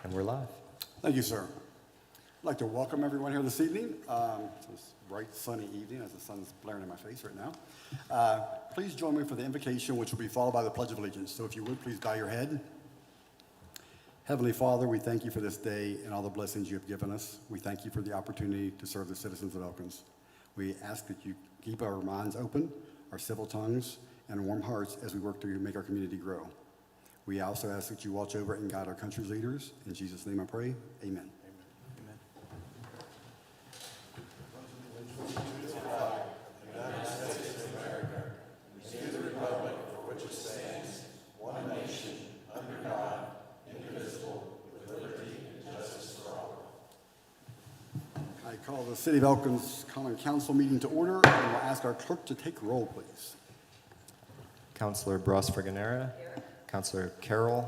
And we're live. Thank you, sir. I'd like to welcome everyone here this evening. It's this bright, sunny evening as the sun's blaring in my face right now. Please join me for the invocation, which will be followed by the Pledge of Allegiance. So if you would, please bow your head. Heavenly Father, we thank you for this day and all the blessings you have given us. We thank you for the opportunity to serve the citizens of Elkins. We ask that you keep our minds open, our civil tongues, and warm hearts as we work to make our community grow. We also ask that you watch over and guide our country's leaders. In Jesus' name I pray, amen. I call the City of Elkins Common Council meeting to order, and will ask our clerk to take roll, please. Councilor Bros-Fragonera. Here. Councilor Carroll.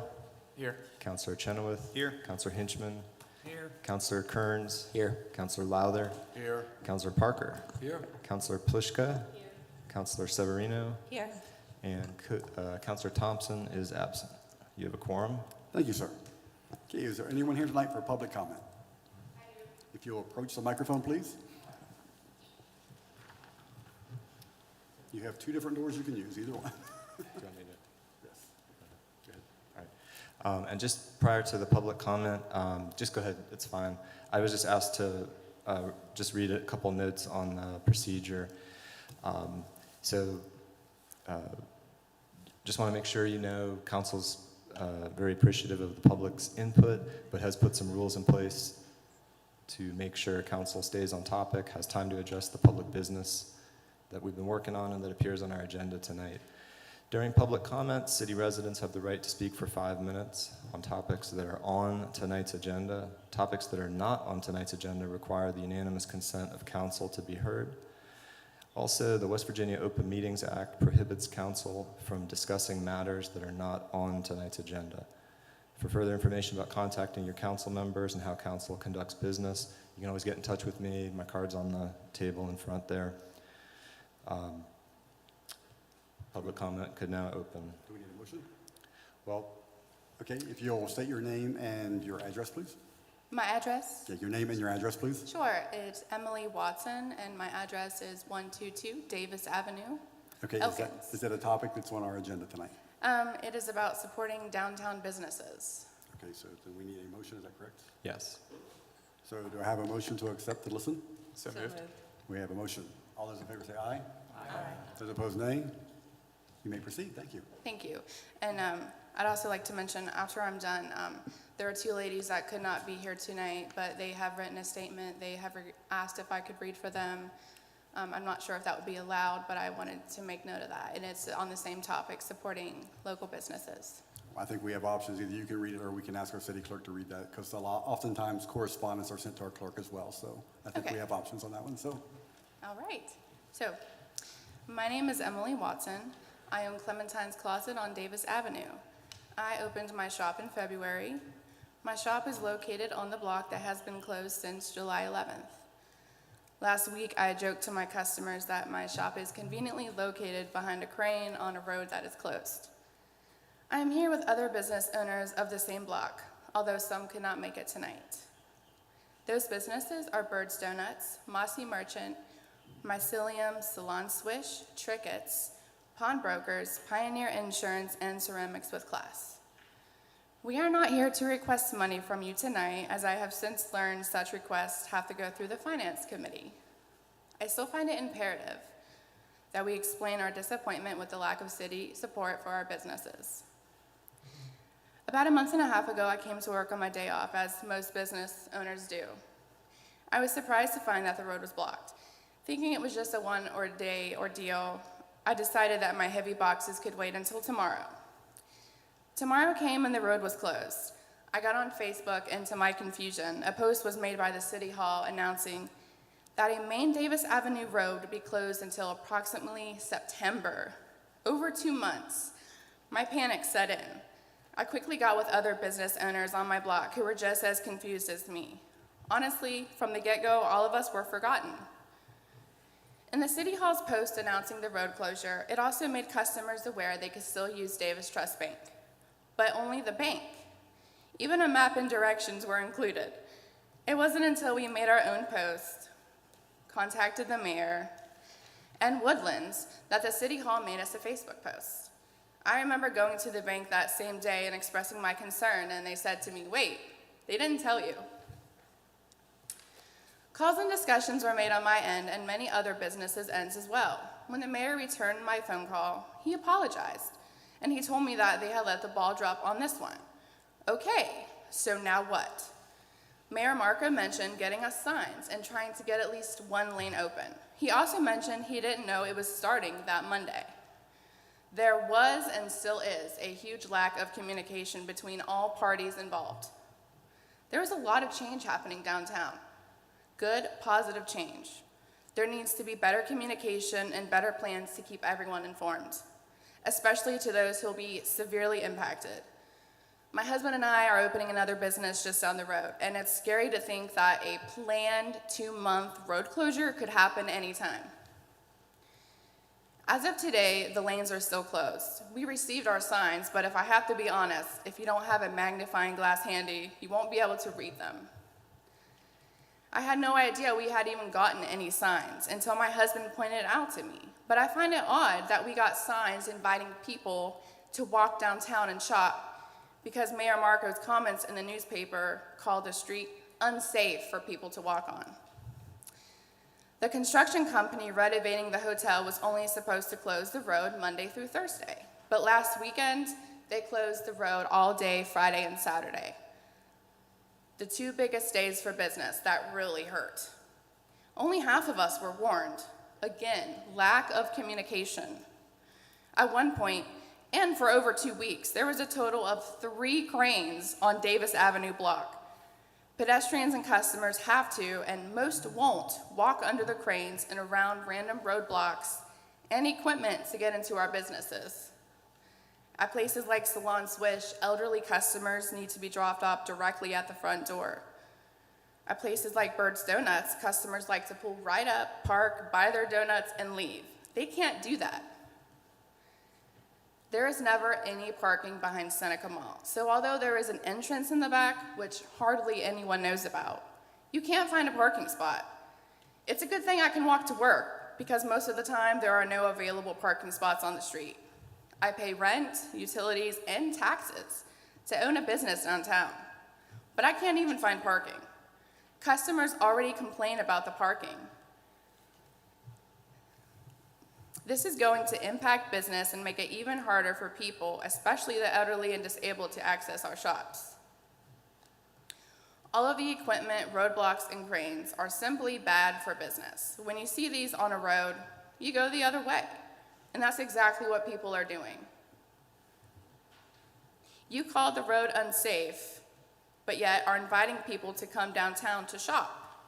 Here. Councilor Chenoweth. Here. Councilor Hinchman. Here. Councilor Kearns. Here. Councilor Lowther. Here. Councilor Parker. Here. Councilor Pliszka. Here. Councilor Severino. Here. And Councilor Thompson is absent. You have a quorum. Thank you, sir. Okay, is there anyone here tonight for public comment? If you'll approach the microphone, please. You have two different doors you can use, either one. Do you want me to? Yes. Go ahead. All right. And just prior to the public comment, just go ahead, it's fine. I was just asked to just read a couple notes on the procedure. Just want to make sure you know council's very appreciative of the public's input, but has put some rules in place to make sure council stays on topic, has time to address the public business that we've been working on and that appears on our agenda tonight. During public comments, city residents have the right to speak for 5 minutes on topics that are on tonight's agenda. Topics that are not on tonight's agenda require the unanimous consent of council to be heard. Also, the West Virginia Open Meetings Act prohibits council from discussing matters that are not on tonight's agenda. For further information about contacting your council members and how council conducts business, you can always get in touch with me. My card's on the table in front there. Public comment could now open. Do we need a motion? Well, Okay, if you'll state your name and your address, please. My address? Yeah, your name and your address, please. Sure, it's Emily Watson, and my address is 122 Davis Avenue. Okay, Elkins. is that a topic that's on our agenda tonight? It is about supporting downtown businesses. Okay, so do we need a motion, is that correct? yes. So do I have a motion to accept the listen? So moved. We have a motion. All those in favor say aye. Aye. Those opposed, nay. You may proceed, thank you. Thank you. And I'd also like to mention, after I'm done, there are two ladies that could not be here tonight, but they have written a statement. They have asked if I could read for them. I'm not sure if that would be allowed, but I wanted to make note of that. And it's on the same topic, supporting local businesses. I think we have options. Either you can read it or we can ask our city clerk to read that, because oftentimes correspondence are sent to our clerk as well. So I think Okay. we have options on that one. So All right. So, my name is Emily Watson. I own Clementine's Closet on Davis Avenue. I opened my shop in February. My shop is located on the block that has been closed since July 11th. Last week, I joked to my customers that my shop is conveniently located behind a crane on a road that is closed. I am here with other business owners of the same block, although some could not make it tonight. Those businesses are Bird's Donuts, Mossy Merchant, Mycelium, Salon Swish, Trickets, Pawnbrokers, Pioneer Insurance, and Ceramics with Class. We are not here to request money from you tonight, as I have since learned such requests have to go through the Finance Committee. I still find it imperative that we explain our disappointment with the lack of city support for our businesses. About a month and a half ago, I came to work on my day off, as most business owners do. I was surprised to find that the road was blocked. Thinking it was just a one-day ordeal, I decided that my heavy boxes could wait until tomorrow. Tomorrow came and the road was closed. I got on Facebook, and to my confusion, a post was made by the City Hall announcing that a main Davis Avenue road would be closed until approximately September. Over 2 months. My panic set in. I quickly got with other business owners on my block who were just as confused as me. Honestly, from the get-go, all of us were forgotten. In the City Hall's post announcing the road closure, it also made customers aware they could still use Davis Trust Bank, but only the bank. Even a map and directions were included. It wasn't until we made our own post, contacted the mayor, and Woodlands that the City Hall made us a Facebook post. I remember going to the bank that same day and expressing my concern, and they said to me, "Wait, they didn't tell you." Calls and discussions were made on my end and many other businesses' ends as well. When the mayor returned my phone call, he apologized, and he told me that they had let the ball drop on this one. Okay, so now what? Mayor Marco mentioned getting us signs and trying to get at least one lane open. He also mentioned he didn't know it was starting that Monday. There was and still is a huge lack of communication between all parties involved. There was a lot of change happening downtown. Good, positive change. There needs to be better communication and better plans to keep everyone informed, especially to those who will be severely impacted. My husband and I are opening another business just down the road, and it's scary to think that a planned 2-month road closure could happen anytime. As of today, the lanes are still closed. We received our signs, but if I have to be honest, if you don't have a magnifying glass handy, you won't be able to read them. I had no idea we had even gotten any signs until my husband pointed it out to me. But I find it odd that we got signs inviting people to walk downtown and shop because Mayor Marco's comments in the newspaper called the street unsafe for people to walk on. The construction company renovating the hotel was only supposed to close the road Monday through Thursday, but last weekend, they closed the road all day Friday and Saturday. The 2 biggest days for business that really hurt. Only half of us were warned. Again, lack of communication. At one point, and for over 2 weeks, there was a total of 3 cranes on Davis Avenue block. Pedestrians and customers have to, and most won't, walk under the cranes and around random roadblocks and equipment to get into our businesses. At places like Salon Swish, elderly customers need to be dropped off directly at the front door. At places like Bird's Donuts, customers like to pull right up, park, buy their donuts, and leave. They can't do that. There is never any parking behind Seneca Mall, so although there is an entrance in the back, which hardly anyone knows about, you can't find a parking spot. It's a good thing I can walk to work, because most of the time there are no available parking spots on the street. I pay rent, utilities, and taxes to own a business downtown, but I can't even find parking. Customers already complain about the parking. This is going to impact business and make it even harder for people, especially the elderly and disabled, to access our shops. All of the equipment, roadblocks, and cranes are simply bad for business. When you see these on a road, you go the other way, and that's exactly what people are doing. You call the road unsafe, but yet are inviting people to come downtown to shop.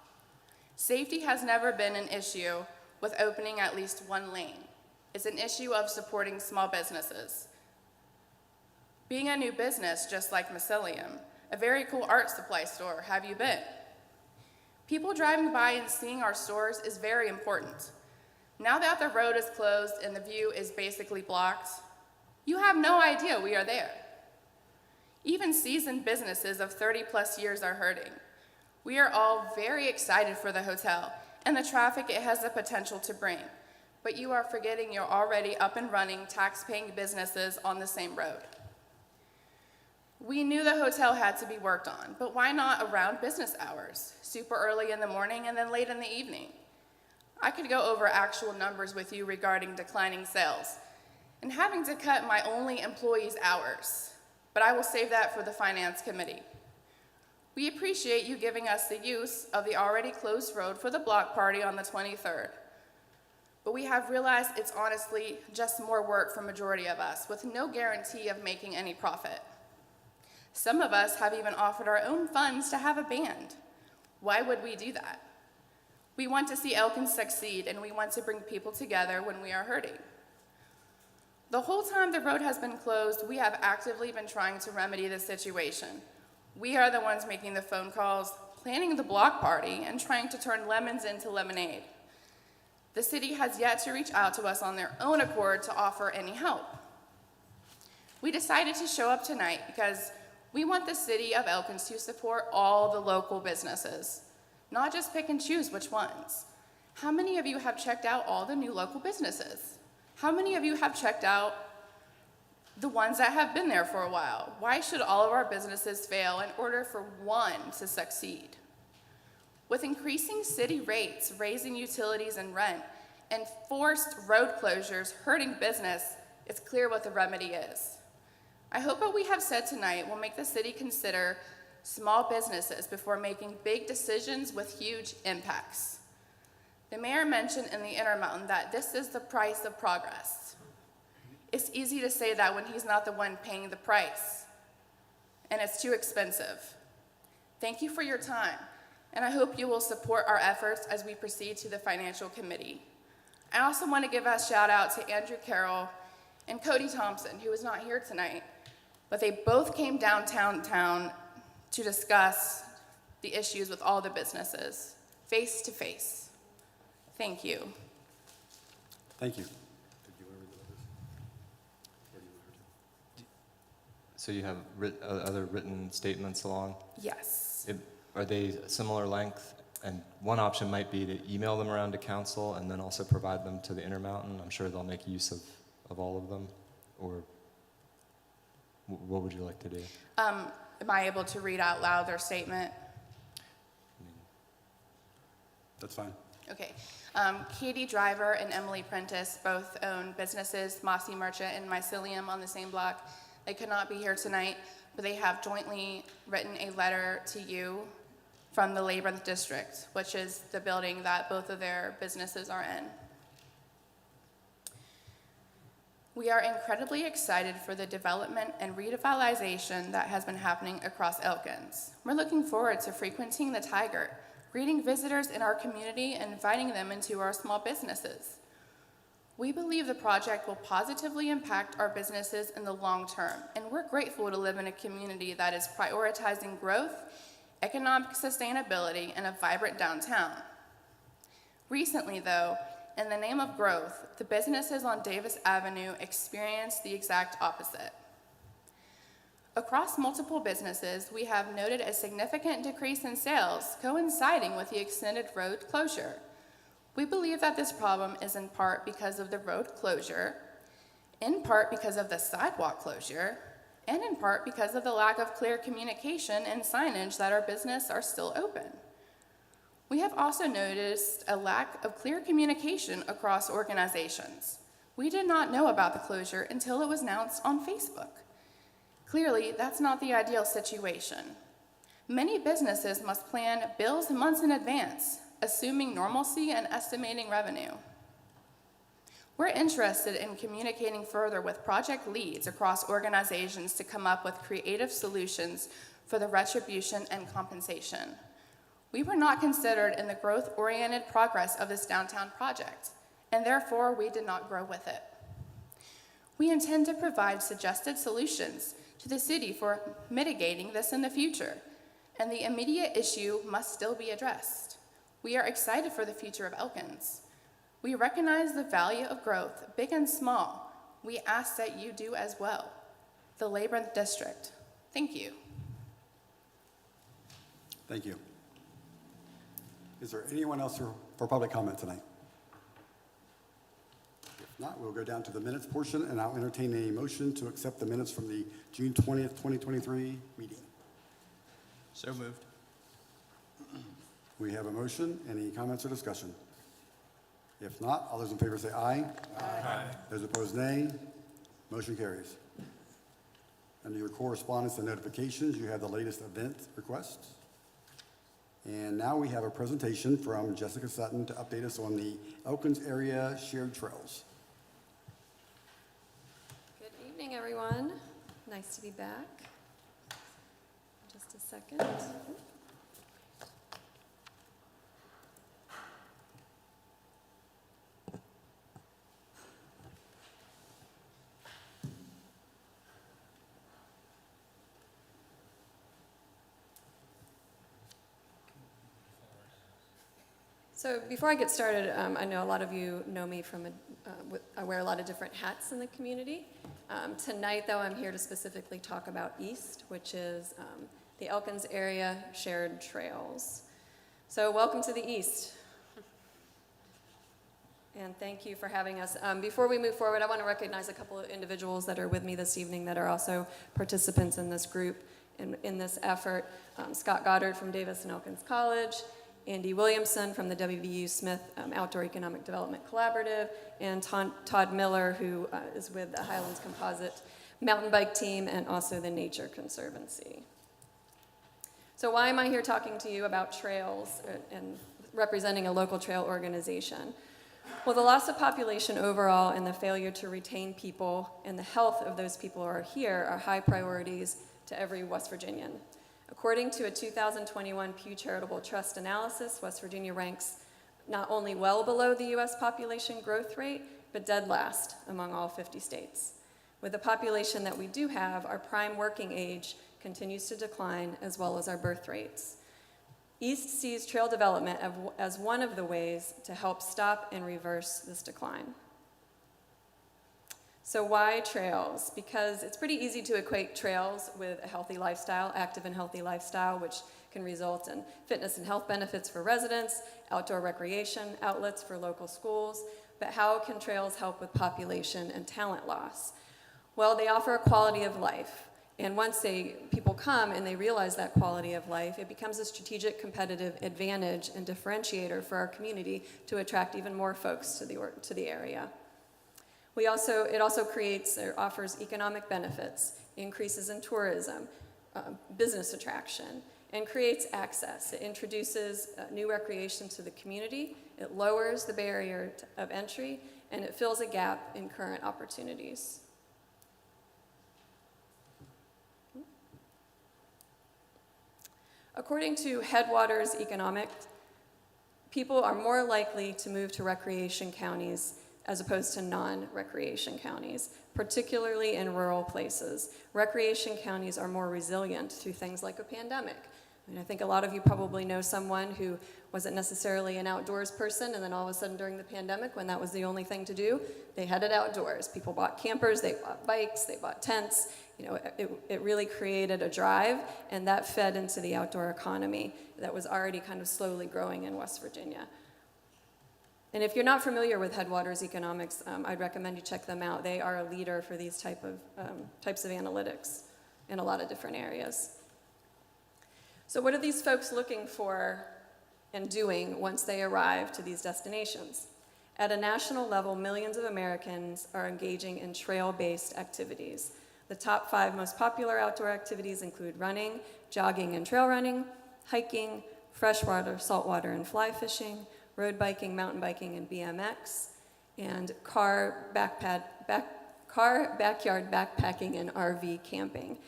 Safety has never been an issue with opening at least one lane. It's an issue of supporting small businesses. Being a new business, just like Mycelium, a very cool art supply store, have you been? People driving by and seeing our stores is very important. Now that the road is closed and the view is basically blocked, you have no idea we are there. Even seasoned businesses of 30+ years are hurting. We are all very excited for the hotel and the traffic it has the potential to bring, but you are forgetting you're already up and running tax-paying businesses on the same road. We knew the hotel had to be worked on, but why not around business hours? Super early in the morning and then late in the evening. I could go over actual numbers with you regarding declining sales and having to cut my only employees' hours, but I will save that for the Finance Committee. We appreciate you giving us the use of the already closed road for the block party on the 23rd. But we have realized it's honestly just more work for majority of us with no guarantee of making any profit. Some of us have even offered our own funds to have a band. Why would we do that? We want to see Elkins succeed, and we want to bring people together when we are hurting. The whole time the road has been closed, we have actively been trying to remedy the situation. We are the ones making the phone calls, planning the block party, and trying to turn lemons into lemonade. The city has yet to reach out to us on their own accord to offer any help. We decided to show up tonight because We want the city of Elkins to support all the local businesses, not just pick and choose which ones. How many of you have checked out all the new local businesses? How many of you have checked out the ones that have been there for a while? Why should all of our businesses fail in order for one to succeed? With increasing city rates, raising utilities and rent, and forced road closures hurting business, it's clear what the remedy is. I hope what we have said tonight will make the city consider small businesses before making big decisions with huge impacts. The mayor mentioned in the Intermountain that this is the price of progress. It's easy to say that when he's not the one paying the price, and it's too expensive. Thank you for your time, and I hope you will support our efforts as we proceed to the Financial Committee. I also want to give a shout out to Andrew Carroll and Cody Thompson, who is not here tonight, but they both came downtown to discuss the issues with all the businesses, face to face. Thank you. Thank you. So you have other written statements along? Yes. Are they similar length? And one option might be to email them around to council and then also provide them to the Intermountain. I'm sure they'll make use of all of them. Or what would you like to do? Am I able to read out loud their statement? That's fine. Okay. Katie Driver and Emily Prentice both own businesses, Mossy Merchant and Mycelium, on the same block. They could not be here tonight, but they have jointly written a letter to you from the Labyrinth District, which is the building that both of their businesses are in. We are incredibly excited for the development and revitalization that has been happening across Elkins. We're looking forward to frequenting the Tiger, greeting visitors in our community and inviting them into our small businesses. We believe the project will positively impact our businesses in the long term, and we're grateful to live in a community that is prioritizing growth, economic sustainability, and a vibrant downtown. Recently, though, in the name of growth, the businesses on Davis Avenue experienced the exact opposite. Across multiple businesses, we have noted a significant decrease in sales coinciding with the extended road closure. We believe that this problem is in part because of the road closure, in part because of the sidewalk closure, and in part because of the lack of clear communication and signage that our business are still open. We have also noticed a lack of clear communication across organizations. We did not know about the closure until it was announced on Facebook. Clearly, that's not the ideal situation. Many businesses must plan bills months in advance, assuming normalcy and estimating revenue. We're interested in communicating further with project leads across organizations to come up with creative solutions for the retribution and compensation. We were not considered in the growth-oriented progress of this downtown project, and therefore we did not grow with it. We intend to provide suggested solutions to the city for mitigating this in the future, and the immediate issue must still be addressed. We are excited for the future of Elkins. We recognize the value of growth, big and small. We ask that you do as well. The Labyrinth District. Thank you. Thank you. Is there anyone else for public comment tonight? If not, we'll go down to the minutes portion, and I'll entertain a motion to accept the minutes from the June 20th, 2023 meeting. So moved. We have a motion. Any comments or discussion? If not, all those in favor say aye. Aye. Those opposed, nay. Motion carries. Under your correspondence and notifications, you have the latest event requests. And now we have a presentation from Jessica Sutton to update us on the Elkins area shared trails. Good evening, everyone. Nice to be back. Just a second. So before I get started, I know a lot of you know me from, I wear a lot of different hats in the community. Tonight, though, I'm here to specifically talk about East, which is the Elkins area shared trails. So welcome to the East. And thank you for having us. Before we move forward, I want to recognize a couple of individuals that are with me this evening that are also participants in this group, in this effort. Scott Goddard from Davis and Elkins College, Andy Williamson from the WVU Smith Outdoor Economic Development Collaborative, and Todd Miller, who is with the Highlands Composite Mountain Bike Team and also the Nature Conservancy. So why am I here talking to you about trails and representing a local trail organization? Well, the loss of population overall and the failure to retain people and the health of those people who are here are high priorities to every West Virginian. According to a 2021 Pew Charitable Trust analysis, West Virginia ranks not only well below the U.S. population growth rate, but dead last among all 50 states. With the population that we do have, our prime working age continues to decline, as well as our birth rates. East sees trail development as one of the ways to help stop and reverse this decline. So why trails? Because it's pretty easy to equate trails with a healthy lifestyle, active and healthy lifestyle, which can result in fitness and health benefits for residents, outdoor recreation outlets for local schools. But how can trails help with population and talent loss? Well, they offer a quality of life. And once people come and they realize that quality of life, it becomes a strategic competitive advantage and differentiator for our community to attract even more folks to the area. It also creates or offers economic benefits, increases in tourism, business attraction, and creates access. It introduces new recreation to the community, it lowers the barrier of entry, and it fills a gap in current opportunities. According to Headwaters Economics, people are more likely to move to recreation counties as opposed to non-recreation counties, particularly in rural places. Recreation counties are more resilient through things like a pandemic. And I think a lot of you probably know someone who wasn't necessarily an outdoors person, and then all of a sudden during the pandemic, when that was the only thing to do, they headed outdoors. People bought campers, they bought bikes, they bought tents. You know, it really created a drive, and that fed into the outdoor economy that was already kind of slowly growing in West Virginia. And if you're not familiar with Headwaters Economics, I'd recommend you check them out. They are a leader for these types of analytics in a lot of different areas. So what are these folks looking for and doing once they arrive to these destinations? At a national level, millions of Americans are engaging in trail-based activities. The top 5 most popular outdoor activities include running, jogging and trail running, hiking, freshwater, saltwater, and fly fishing, road biking, mountain biking, and BMX, and car, backyard backpacking, and RV camping.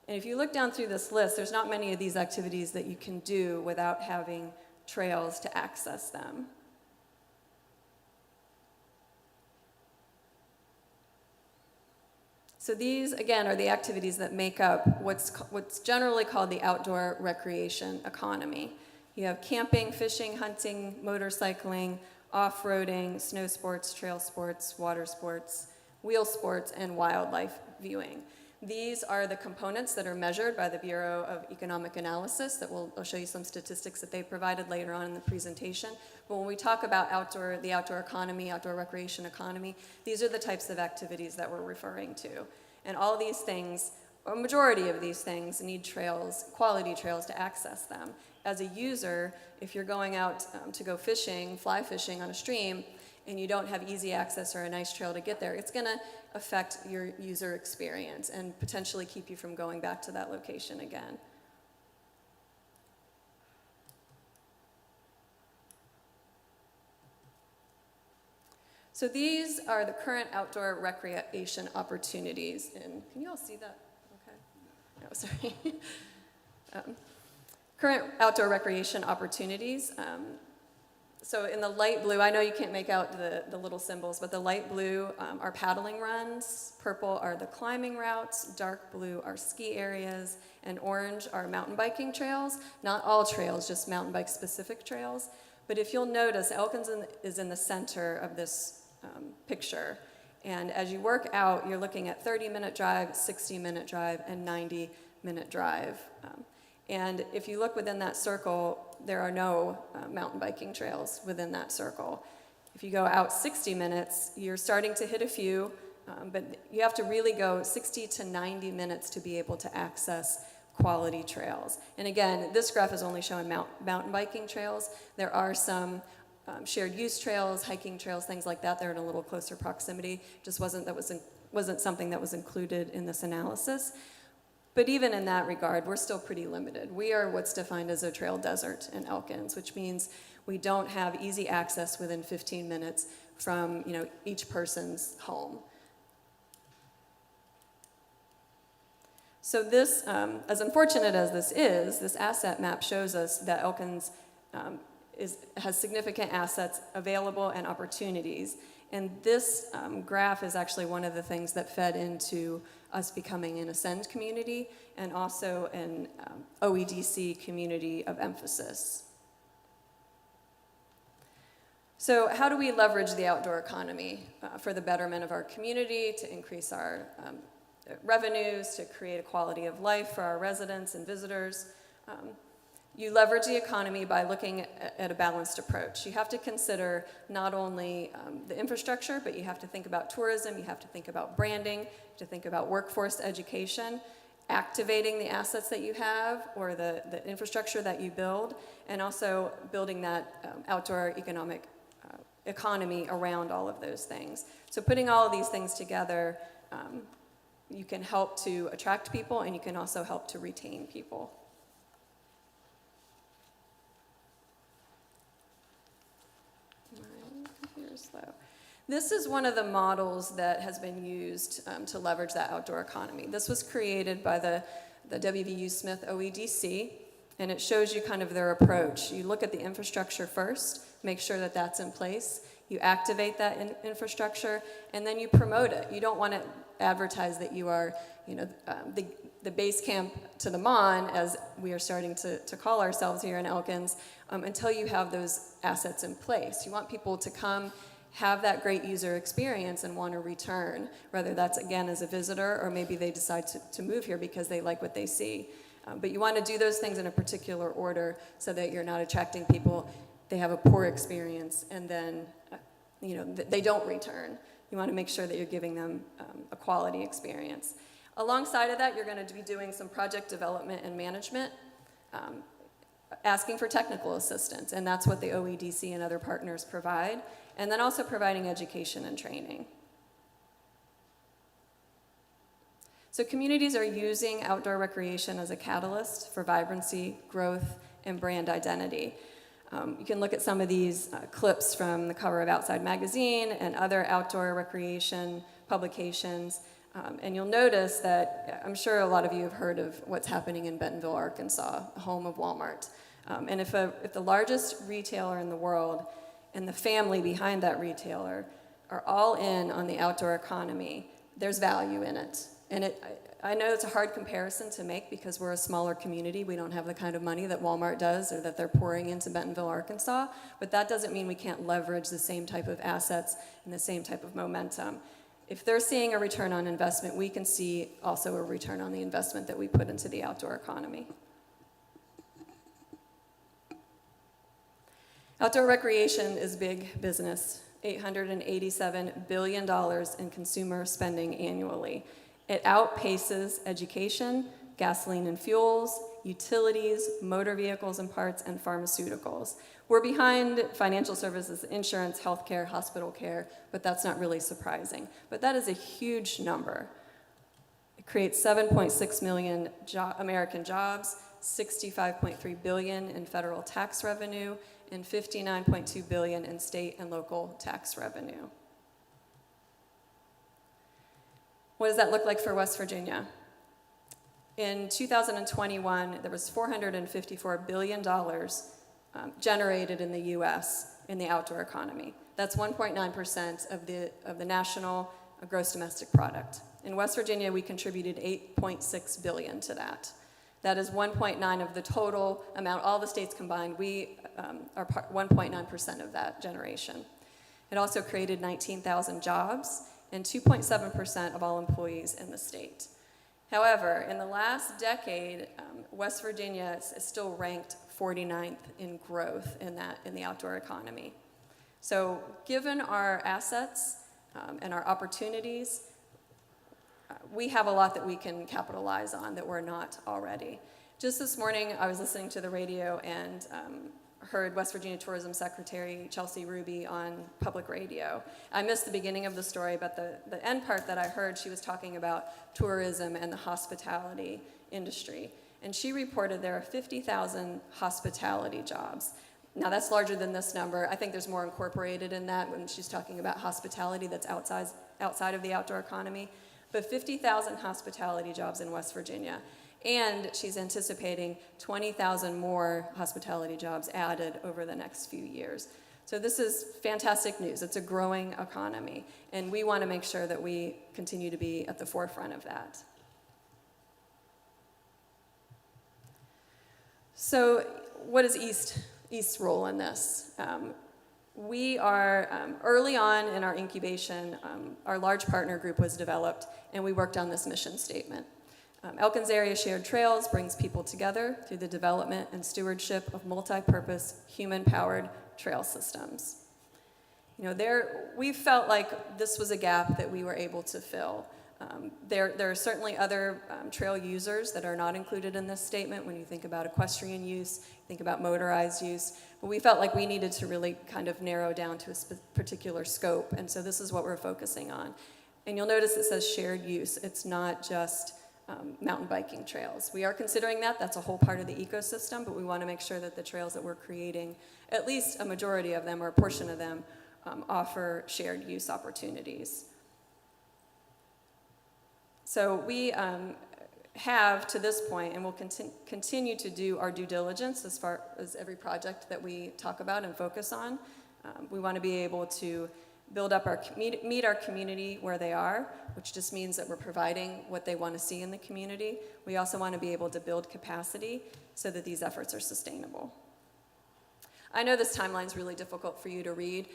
And if you look down through this list, there's not many of these activities that you can do without having trails to access them. So these, again, are the activities that make up what's generally called the outdoor recreation economy. You have camping, fishing, hunting, motorcycling, off-roading, snow sports, trail sports, water sports, wheel sports, and wildlife viewing. These are the components that are measured by the Bureau of Economic Analysis. I'll show you some statistics that they provided later on in the presentation. But when we talk about the outdoor economy, outdoor recreation economy, these are the types of activities that we're referring to. And all these things, a majority of these things, need trails, quality trails to access them. As a user, if you're going out to go fishing, fly fishing on a stream, and you don't have easy access or a nice trail to get there, it's going to affect your user experience and potentially keep you from going back to that location again. So these are the current outdoor recreation opportunities. And can you all see that? Okay. No, sorry. Current outdoor recreation opportunities. So in the light blue, I know you can't make out the little symbols, but the light blue are paddling runs, purple are the climbing routes, dark blue are ski areas, and orange are mountain biking trails. Not all trails, just mountain bike specific trails. But if you'll notice, Elkins is in the center of this picture, And as you work out, you're looking at 30-minute drive, 60-minute drive, and 90-minute drive. And if you look within that circle, there are no mountain biking trails within that circle. If you go out 60 minutes, you're starting to hit a few, but you have to really go 60 to 90 minutes to be able to access quality trails. And again, this graph is only showing mountain biking trails. There are some shared use trails, hiking trails, things like that. They're in a little closer proximity. Just wasn't something that was included in this analysis. But even in that regard, we're still pretty limited. We are what's defined as a trail desert in Elkins, which means we don't have easy access within 15 minutes from each person's home. So this, as unfortunate as this is, this asset map shows us that Elkins has significant assets available and opportunities. And this graph is actually one of the things that fed into us becoming an Ascend community and also an OEDC community of emphasis. So how do we leverage the outdoor economy for the betterment of our community, to increase our revenues, to create a quality of life for our residents and visitors? You leverage the economy by looking at a balanced approach. You have to consider not only the infrastructure, but you have to think about tourism, you have to think about branding, you have to think about workforce education, activating the assets that you have or the infrastructure that you build, and also building that outdoor economy around all of those things. So putting all of these things together, you can help to attract people and you can also help to retain people. Slow. This is one of the models that has been used to leverage that outdoor economy. This was created by the WVU Smith OEDC, and it shows you kind of their approach. You look at the infrastructure first, make sure that that's in place. You activate that infrastructure, and then you promote it. You don't want to advertise that you are, the base camp to the MON, as we are starting to call ourselves here in Elkins, until you have those assets in place. You want people to come, have that great user experience and want to return, whether that's, again, as a visitor or maybe they decide to move here because they like what they see. But you want to do those things in a particular order so that you're not attracting people, they have a poor experience, and then they don't return. You want to make sure that you're giving them a quality experience. Alongside of that, you're going to be doing some project development and management, asking for technical assistance, and that's what the OEDC and other partners provide, and then also providing education and training. So communities are using outdoor recreation as a catalyst for vibrancy, growth, and brand identity. You can look at some of these clips from the cover of Outside Magazine and other outdoor recreation publications. And you'll notice that I'm sure a lot of you have heard of what's happening in Bentonville, Arkansas, home of Walmart. And if the largest retailer in the world and the family behind that retailer are all in on the outdoor economy, there's value in it. And I know it's a hard comparison to make because we're a smaller community. We don't have the kind of money that Walmart does or that they're pouring into Bentonville, Arkansas. But that doesn't mean we can't leverage the same type of assets and the same type of momentum. If they're seeing a return on investment, we can see also a return on the investment that we put into the outdoor economy. Outdoor recreation is big business, $887 billion in consumer spending annually. It outpaces education, gasoline and fuels, utilities, motor vehicles and parts, and pharmaceuticals. We're behind financial services, insurance, healthcare, hospital care, but that's not really surprising. But that is a huge number. It creates 7.6 million American jobs, 65.3 billion in federal tax revenue, and 59.2 billion in state and local tax revenue. What does that look like for West Virginia? In 2021, there was $454 billion generated in the U.S. in the outdoor economy. That's 1.9% of the national gross domestic product. In West Virginia, we contributed $8.6 billion to that. That is 1.9 of the total amount, all the states combined. We are 1.9% of that generation. It also created 19,000 jobs and 2.7% of all employees in the state. However, in the last decade, West Virginia is still ranked 49th in growth in the outdoor economy. So given our assets and our opportunities, we have a lot that we can capitalize on that we're not already. Just this morning, I was listening to the radio and heard West Virginia Tourism Secretary Chelsea Ruby on public radio. I missed the beginning of the story, but the end part that I heard, she was talking about tourism and the hospitality industry. And she reported there are 50,000 hospitality jobs. Now that's larger than this number. I think there's more incorporated in that when she's talking about hospitality that's outside of the outdoor economy. But 50,000 hospitality jobs in West Virginia. And she's anticipating 20,000 more hospitality jobs added over the next few years. So this is fantastic news. It's a growing economy, and we want to make sure that we continue to be at the forefront of that. So what is East's role in this? We are early on in our incubation, our large partner group was developed, and we worked on this mission statement. Elkins Area Shared Trails brings people together through the development and stewardship of multi-purpose, human-powered trail systems. You know, we felt like this was a gap that we were able to fill. There are certainly other trail users that are not included in this statement when you think about equestrian use, think about motorized use, but we felt like we needed to really kind of narrow down to a particular scope, and so this is what we're focusing on. And you'll notice it says shared use. It's not just mountain biking trails. We are considering that. That's a whole part of the ecosystem, but we want to make sure that the trails that we're creating, at least a majority of them or a portion of them, offer shared use opportunities. So we have, to this point, and will continue to do our due diligence as far as every project that we talk about and focus on. We want to be able to build up meet our community where they are, which just means that we're providing what they want to see in the community. We also want to be able to build capacity so that these efforts are sustainable. I know this timeline is really difficult for you to read,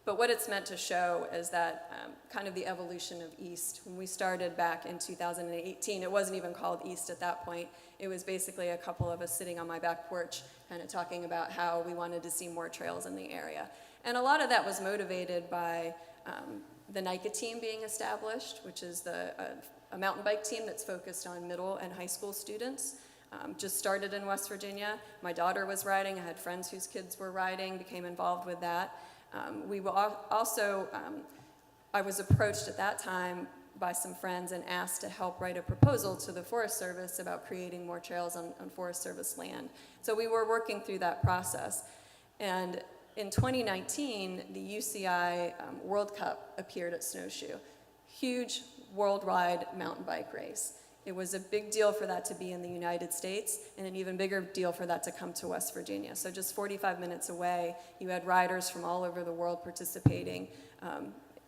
but what it's meant to show is that kind of the evolution of East. When we started back in 2018, it wasn't even called East at that point. It was basically a couple of us sitting on my back porch kind of talking about how we wanted to see more trails in the area. And a lot of that was motivated by the NICA team being established, which is a mountain bike team that's focused on middle and high school students. Just started in West Virginia. My daughter was riding. I had friends whose kids were riding, became involved with that. We will also, I was approached at that time by some friends and asked to help write a proposal to the Forest Service about creating more trails on Forest Service land. So we were working through that process. And in 2019, the UCI World Cup appeared at Snowshoe. Huge worldwide mountain bike race. It was a big deal for that to be in the United States, and an even bigger deal for that to come to West Virginia. So just 45 minutes away, you had riders from all over the world participating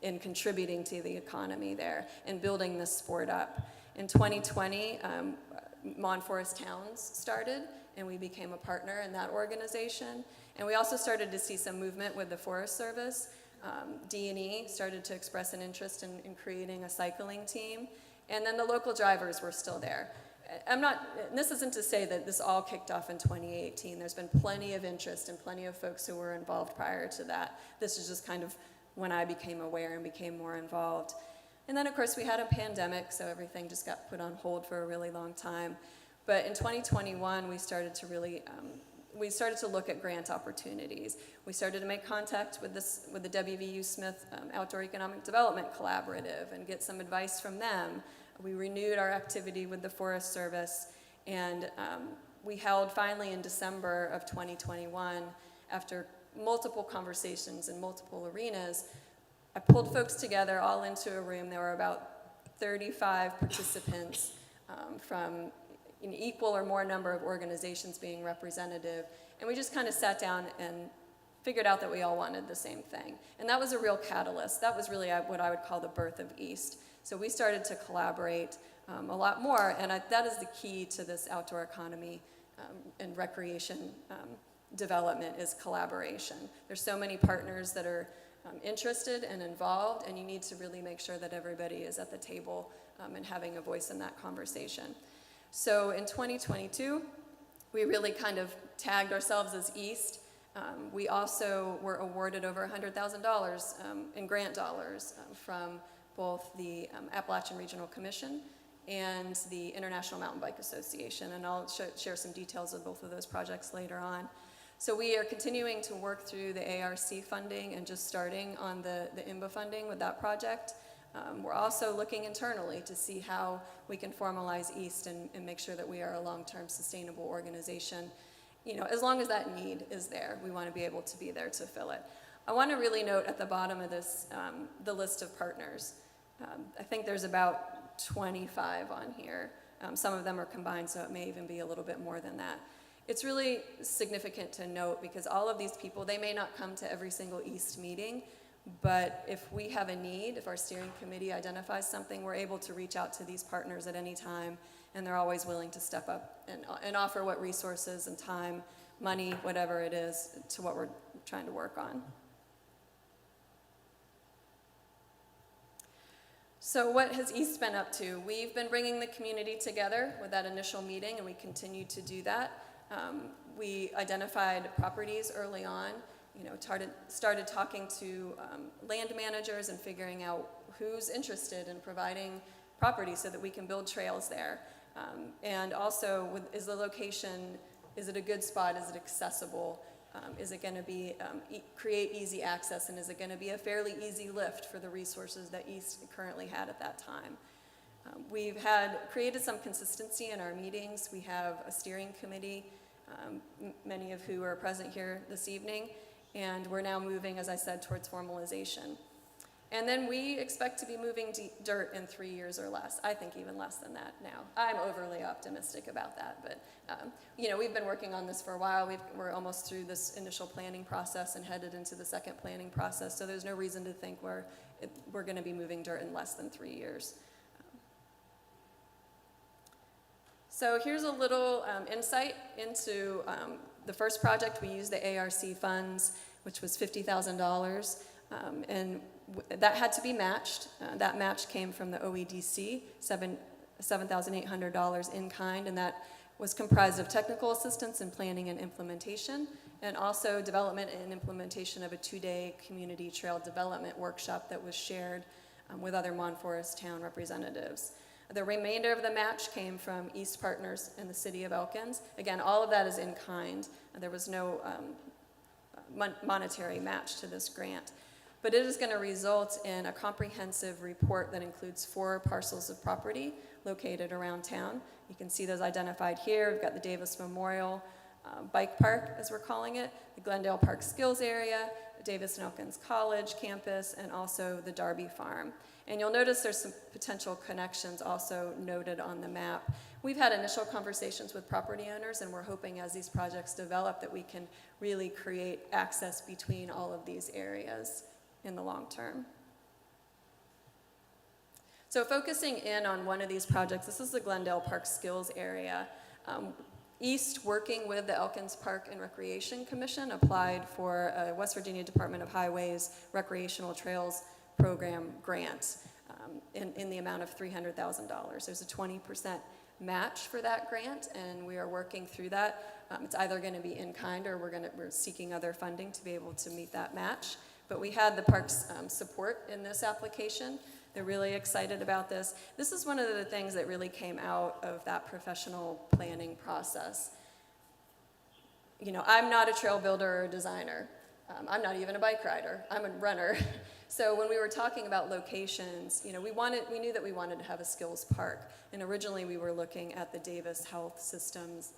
in contributing to the economy there and building this sport up. In 2020, Mon Forest Towns started, and we became a partner in that organization. And we also started to see some movement with the Forest Service. D&E started to express an interest in creating a cycling team. And then the local drivers were still there. This isn't to say that this all kicked off in 2018. There's been plenty of interest and plenty of folks who were involved prior to that. This is just kind of when I became aware and became more involved. And then, of course, we had a pandemic, so everything just got put on hold for a really long time. But in 2021, we started to look at grant opportunities. We started to make contact with the WVU Smith Outdoor Economic Development Collaborative and get some advice from them. We renewed our activity with the Forest Service, and we held finally in December of 2021, after multiple conversations in multiple arenas, I pulled folks together all into a room. There were about 35 participants from an equal or more number of organizations being representative, and we just kind of sat down and figured out that we all wanted the same thing. And that was a real catalyst. That was really what I would call the birth of East. So we started to collaborate a lot more, and that is the key to this outdoor economy and recreation development, is collaboration. There's so many partners that are interested and involved, and you need to really make sure that everybody is at the table and having a voice in that conversation. So in 2022, we really kind of tagged ourselves as East. We also were awarded over $100,000 in grant dollars from both the Appalachian Regional Commission and the International Mountain Bike Association, and I'll share some details of both of those projects later on. So we are continuing to work through the ARC funding and just starting on the IMBA funding with that project. We're also looking internally to see how we can formalize East and make sure that we are a long-term sustainable organization. You know, as long as that need is there, we want to be able to be there to fill it. I want to really note at the bottom of this, the list of partners. I think there's about 25 on here. Some of them are combined, so it may even be a little bit more than that. It's really significant to note because all of these people, they may not come to every single East meeting, but if we have a need, if our steering committee identifies something, we're able to reach out to these partners at any time, and they're always willing to step up and offer what resources and time, money, whatever it is, to what we're trying to work on. So what has East been up to? We've been bringing the community together with that initial meeting, and we continue to do that. We identified properties early on, you know, started talking to land managers and figuring out who's interested in providing property so that we can build trails there. And also, is the location, is it a good spot? Is it accessible? Is it going to be create easy access, and is it going to be a fairly easy lift for the resources that East currently had at that time? We've created some consistency in our meetings. We have a steering committee, many of who are present here this evening, and we're now moving, as I said, towards formalization. And then we expect to be moving dirt in 3 years or less. I think even less than that now. I'm overly optimistic about that, but you know, we've been working on this for a while. We're almost through this initial planning process and headed into the second planning process, so there's no reason to think we're going to be moving dirt in less than 3 years. So here's a little insight into the first project. We used the ARC funds, which was $50,000, and that had to be matched. That match came from the OEDC, $7,800 in kind, and that was comprised of technical assistance in planning and implementation, and also development and implementation of a 2-day community trail development workshop that was shared with other Monforest town representatives. The remainder of the match came from East Partners in the city of Elkins. Again, all of that is in kind. There was no monetary match to this grant. But it is going to result in a comprehensive report that includes 4 parcels of property located around town. You can see those identified here. We've got the Davis Memorial Bike Park, as we're calling it, the Glendale Park Skills Area, the Davis and Elkins College campus, and also the Darby Farm. And you'll notice there's some potential connections also noted on the map. We've had initial conversations with property owners, and we're hoping as these projects develop that we can really create access between all of these areas in the long term. So focusing in on one of these projects, this is the Glendale Park Skills Area. East, working with the Elkins Park and Recreation Commission, applied for a West Virginia Department of Highways Recreational Trails Program grant in the amount of $300,000. There's a 20% match for that grant, and we are working through that. It's either going to be in kind or we're seeking other funding to be able to meet that match. But we had the park's support in this application. They're really excited about this. This is one of the things that really came out of that professional planning process. You know, I'm not a trail builder or designer. I'm not even a bike rider. I'm a runner. So when we were talking about locations, you know, we knew that we wanted to have a skills park. And originally we were looking at the Davis Health Systems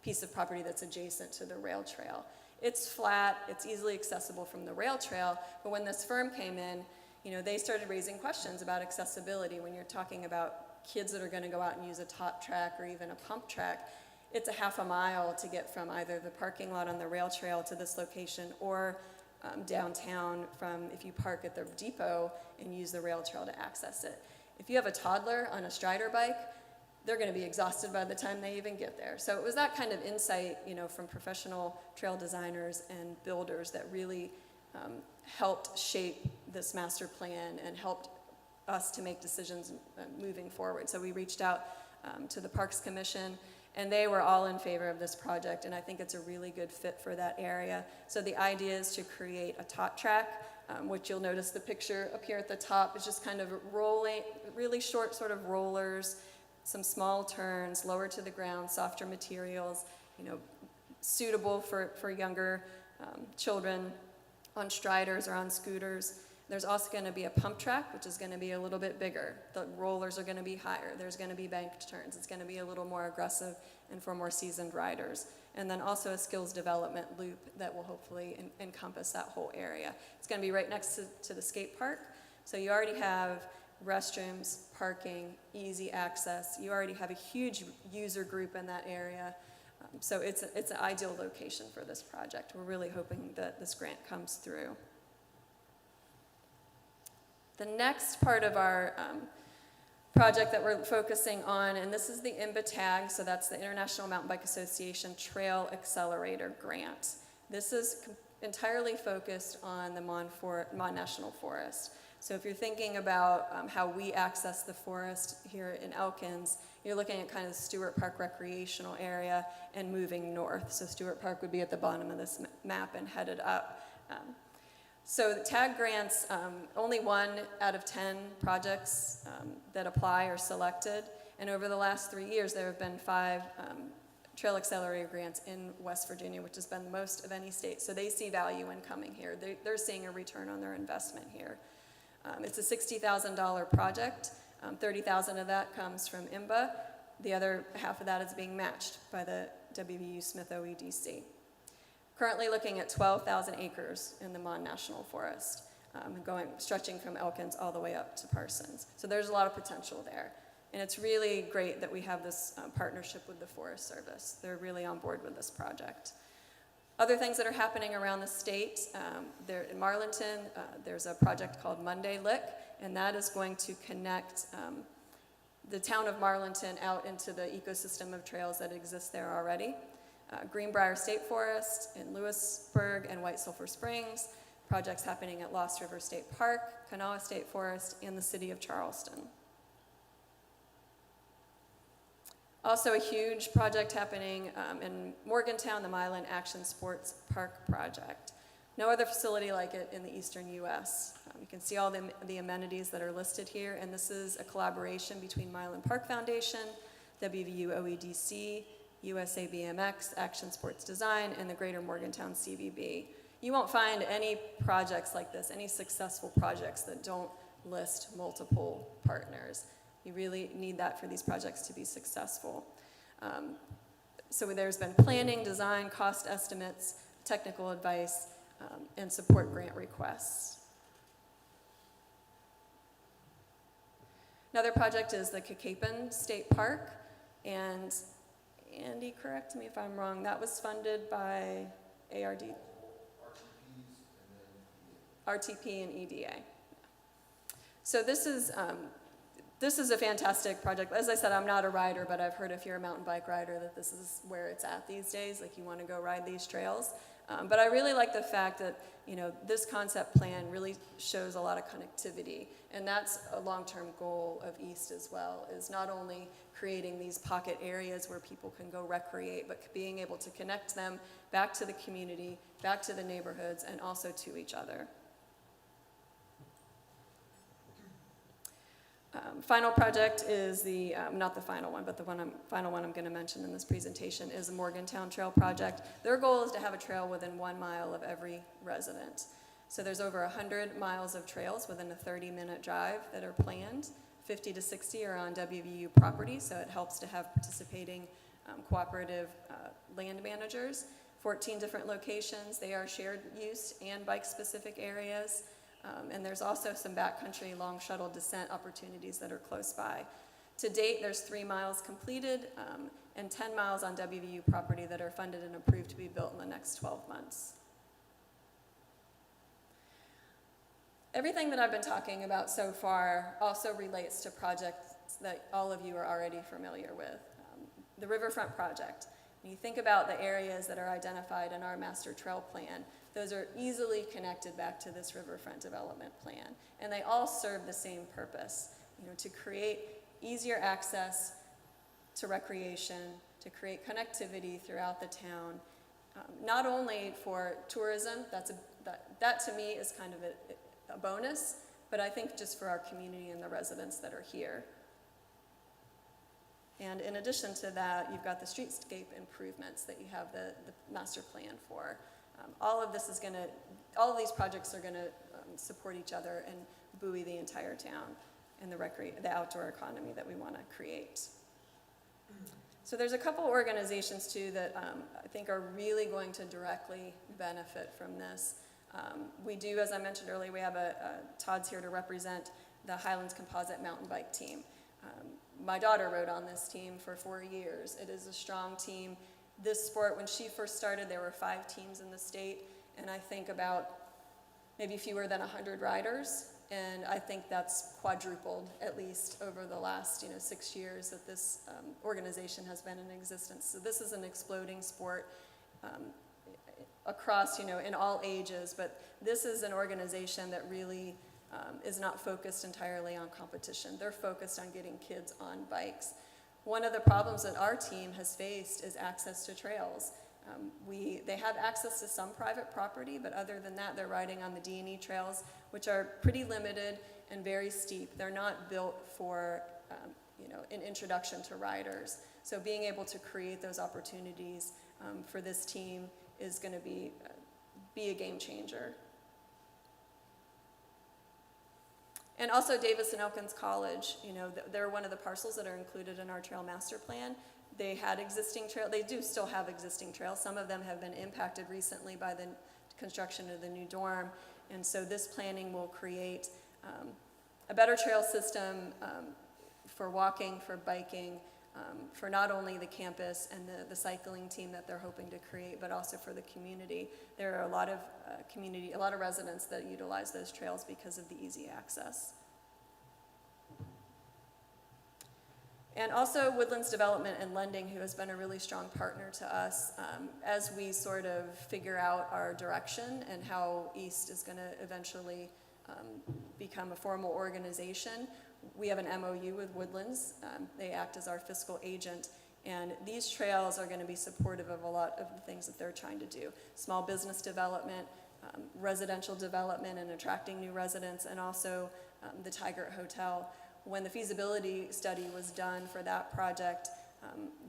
piece of property that's adjacent to the rail trail. It's flat, it's easily accessible from the rail trail, but when this firm came in, you know, they started raising questions about accessibility. When you're talking about kids that are going to go out and use a top track or even a pump track, it's a half a mile to get from either the parking lot on the rail trail to this location or downtown from if you park at the depot and use the rail trail to access it. If you have a toddler on a Strider bike, they're going to be exhausted by the time they even get there. So it was that kind of insight, you know, from professional trail designers and builders that really helped shape this master plan and helped us to make decisions moving forward. So we reached out to the Parks Commission, and they were all in favor of this project, and I think it's a really good fit for that area. So the idea is to create a top track, which you'll notice the picture up here at the top is just kind of rolling, really short sort of rollers, some small turns, lower to the ground, softer materials, suitable for younger children on striders or on scooters. There's also going to be a pump track, which is going to be a little bit bigger. The rollers are going to be higher. There's going to be banked turns. It's going to be a little more aggressive and for more seasoned riders. And then also a skills development loop that will hopefully encompass that whole area. It's going to be right next to the skate park. So you already have restrooms, parking, easy access. You already have a huge user group in that area. So it's an ideal location for this project. We're really hoping that this grant comes through. The next part of our project that we're focusing on, and this is the IMBA tag, so that's the International Mountain Bike Association Trail Accelerator Grant. This is entirely focused on the Mon National Forest. So if you're thinking about how we access the forest here in Elkins, you're looking at kind of the Stewart Park recreational area and moving north. So Stewart Park would be at the bottom of this map and headed up. So the tag grants, only 1 out of 10 projects that apply are selected. And over the last 3 years, there have been 5 Trail Accelerator grants in West Virginia, which has been the most of any state. So they see value in coming here. They're seeing a return on their investment here. It's a $60,000 project. $30,000 of that comes from IMBA. The other half of that is being matched by the WVU Smith OEDC. Currently looking at 12,000 acres in the Mon National Forest, stretching from Elkins all the way up to Parsons. So there's a lot of potential there. And it's really great that we have this partnership with the Forest Service. They're really on board with this project. Other things that are happening around the state, there in Marlinton, there's a project called Monday Lick, and that is going to connect the town of Marlinton out into the ecosystem of trails that exist there already. Greenbrier State Forest in Lewisburg and White Sulphur Springs, projects happening at Lost River State Park, Kanawha State Forest, and the city of Charleston. Also a huge project happening in Morgantown, the Milan Action Sports Park project. No other facility like it in the eastern U.S. You can see all the amenities that are listed here, and this is a collaboration between Milan Park Foundation, WVU OEDC, USA BMX, Action Sports Design, and the Greater Morgantown CVB. You won't find any projects like this, any successful projects that don't list multiple partners. You really need that for these projects to be successful. So there's been planning, design, cost estimates, technical advice, and support grant requests. Another project is the Kakapen State Park, and Andy, correct me if I'm wrong, that was funded by ARD? RTP and EDA. So this is a fantastic project. As I said, I'm not a rider, but I've heard if you're a mountain bike rider that this is where it's at these days, like you want to go ride these trails. But I really like the fact that, this concept plan really shows a lot of connectivity, and that's a long-term goal of East as well, is not only creating these pocket areas where people can go recreate, but being able to connect them back to the community, back to the neighborhoods, and also to each other. Final project is not the final one, but the final one I'm going to mention in this presentation is the Morgantown Trail Project. Their goal is to have a trail within 1 mile of every resident. So there's over 100 miles of trails within a 30-minute drive that are planned. 50 to 60 are on WVU property, so it helps to have participating cooperative land managers. 14 different locations. They are shared use and bike-specific areas. And there's also some backcountry long shuttle descent opportunities that are close by. To date, there's 3 miles completed and 10 miles on WVU property that are funded and approved to be built in the next 12 months. Everything that I've been talking about so far also relates to projects that all of you are already familiar with. The Riverfront Project. When you think about the areas that are identified in our master trail plan, those are easily connected back to this riverfront development plan. And they all serve the same purpose, to create easier access to recreation, to create connectivity throughout the town, not only for tourism, that to me is kind of a bonus, but I think just for our community and the residents that are here. And in addition to that, you've got the streetscape improvements that you have the master plan for. All of these projects are gonna support each other and buoy the entire town and the outdoor economy that we wanna create. So there's a couple organizations too that I think are really going to directly benefit from this. We do, as I mentioned earlier, we have Todd's here to represent the Highlands Composite Mountain Bike Team. My daughter rode on this team for 4 years. It is a strong team. This sport, when she first started, there were 5 teams in the state, and I think about maybe fewer than 100 riders, and I think that's quadrupled at least over the last 6 years that this organization has been in existence. So this is an exploding sport across, in all ages, but this is an organization that really is not focused entirely on competition. They're focused on getting kids on bikes. One of the problems that our team has faced is access to trails. They have access to some private property, but other than that, they're riding on the D&E trails, which are pretty limited and very steep. They're not built for, an introduction to riders. So being able to create those opportunities for this team is going to be a game changer. And also Davis and Elkins College, they're one of the parcels that are included in our trail master plan. They had existing trail, they do still have existing trails. Some of them have been impacted recently by the construction of the new dorm. And so this planning will create a better trail system for walking, for biking, for not only the campus and the cycling team that they're hoping to create, but also for the community. There are a lot of a lot of residents that utilize those trails because of the easy access. And also Woodlands Development and Lending, who has been a really strong partner to us as we sort of figure out our direction and how East is going to eventually become a formal organization. We have an MOU with Woodlands. They act as our fiscal agent, and these trails are going to be supportive of a lot of the things that they're trying to do. Small business development, residential development and attracting new residents, and also the Tigert Hotel. When the feasibility study was done for that project,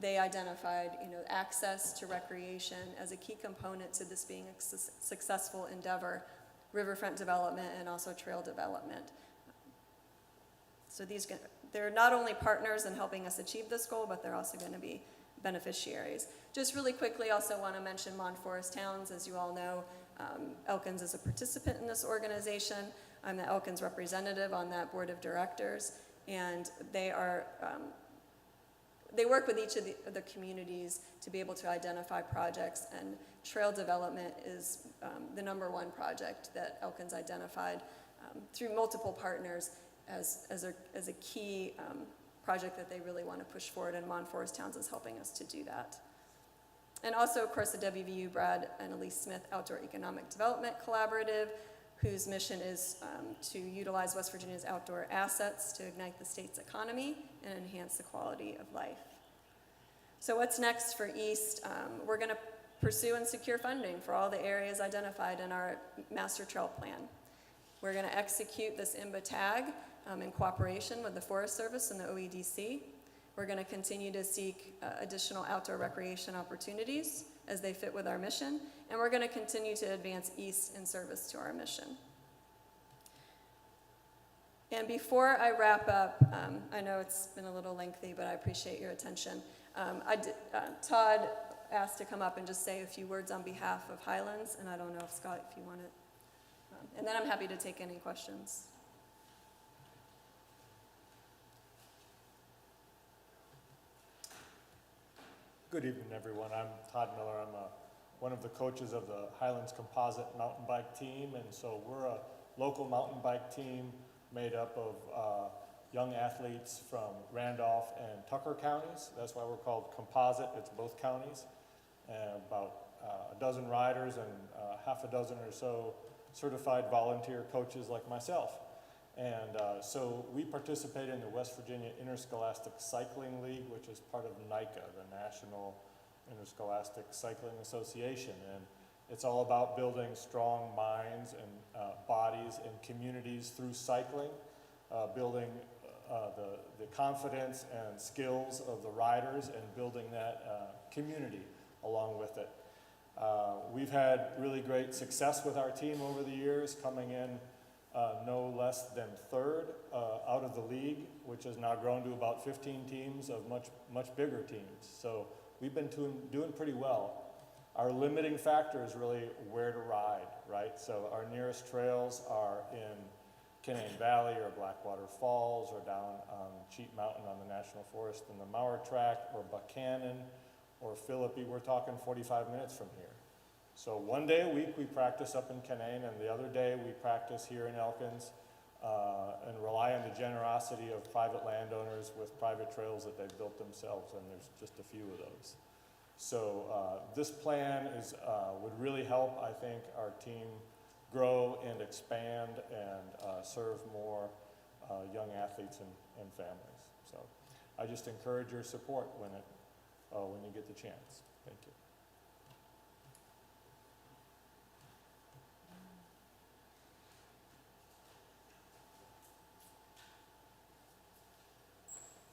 they identified access to recreation as a key component to this being a successful endeavor, riverfront development and also trail development. So they're not only partners in helping us achieve this goal, but they're also going to be beneficiaries. Just really quickly, also want to mention Forest Towns. As you all know, Elkins is a participant in this organization. I'm the Elkins representative on that board of directors, and they work with each of the communities to be able to identify projects, and trail development is the #1 project that Elkins identified through multiple partners as a key project that they really want to push forward, and Forest Towns is helping us to do that. And also, of course, the WVU Brad and Elise Smith Outdoor Economic Development Collaborative, whose mission is to utilize West Virginia's outdoor assets to ignite the state's economy and enhance the quality of life. So what's next for East? We're going to pursue and secure funding for all the areas identified in our master trail plan. We're going to execute this IMBA tag in cooperation with the Forest Service and the OEDC. We're going to continue to seek additional outdoor recreation opportunities as they fit with our mission, and we're going to continue to advance East in service to our mission. And before I wrap up, I know it's been a little lengthy, but I appreciate your attention. Todd asked to come up and just say a few words on behalf of Highlands, and I don't know if Scott, if you want to, and then I'm happy to take any questions. Good evening, everyone. I'm Todd Miller. I'm one of the coaches of the Highlands Composite Mountain Bike Team, and so we're a local mountain bike team made up of young athletes from Randolph and Tucker counties. That's why we're called Composite. It's both counties. about a dozen riders and half a dozen or so certified volunteer coaches like myself. And so we participate in the West Virginia Interscholastic Cycling League, which is part of NICA, the National Interscholastic Cycling Association. And it's all about building strong minds and bodies and communities through cycling, building the confidence and skills of the riders and building that community along with it. We've had really great success with our team over the years, coming in no less than third out of the league, which has now grown to about 15 teams of much bigger teams. So we've been doing pretty well. Our limiting factor is really where to ride, right? So our nearest trails are in Canaan Valley or Blackwater Falls or down on Cheat Mountain on the National Forest in the Mauer Track or Buchanan or Philippi. We're talking 45 minutes from here. So one day a week we practice up in Canaan, and the other day we practice here in Elkins and rely on the generosity of private landowners with private trails that they've built themselves, and there's just a few of those. So this plan would really help, I think, our team grow and expand and serve more young athletes and families. So I just encourage your support when you get the chance. Thank you.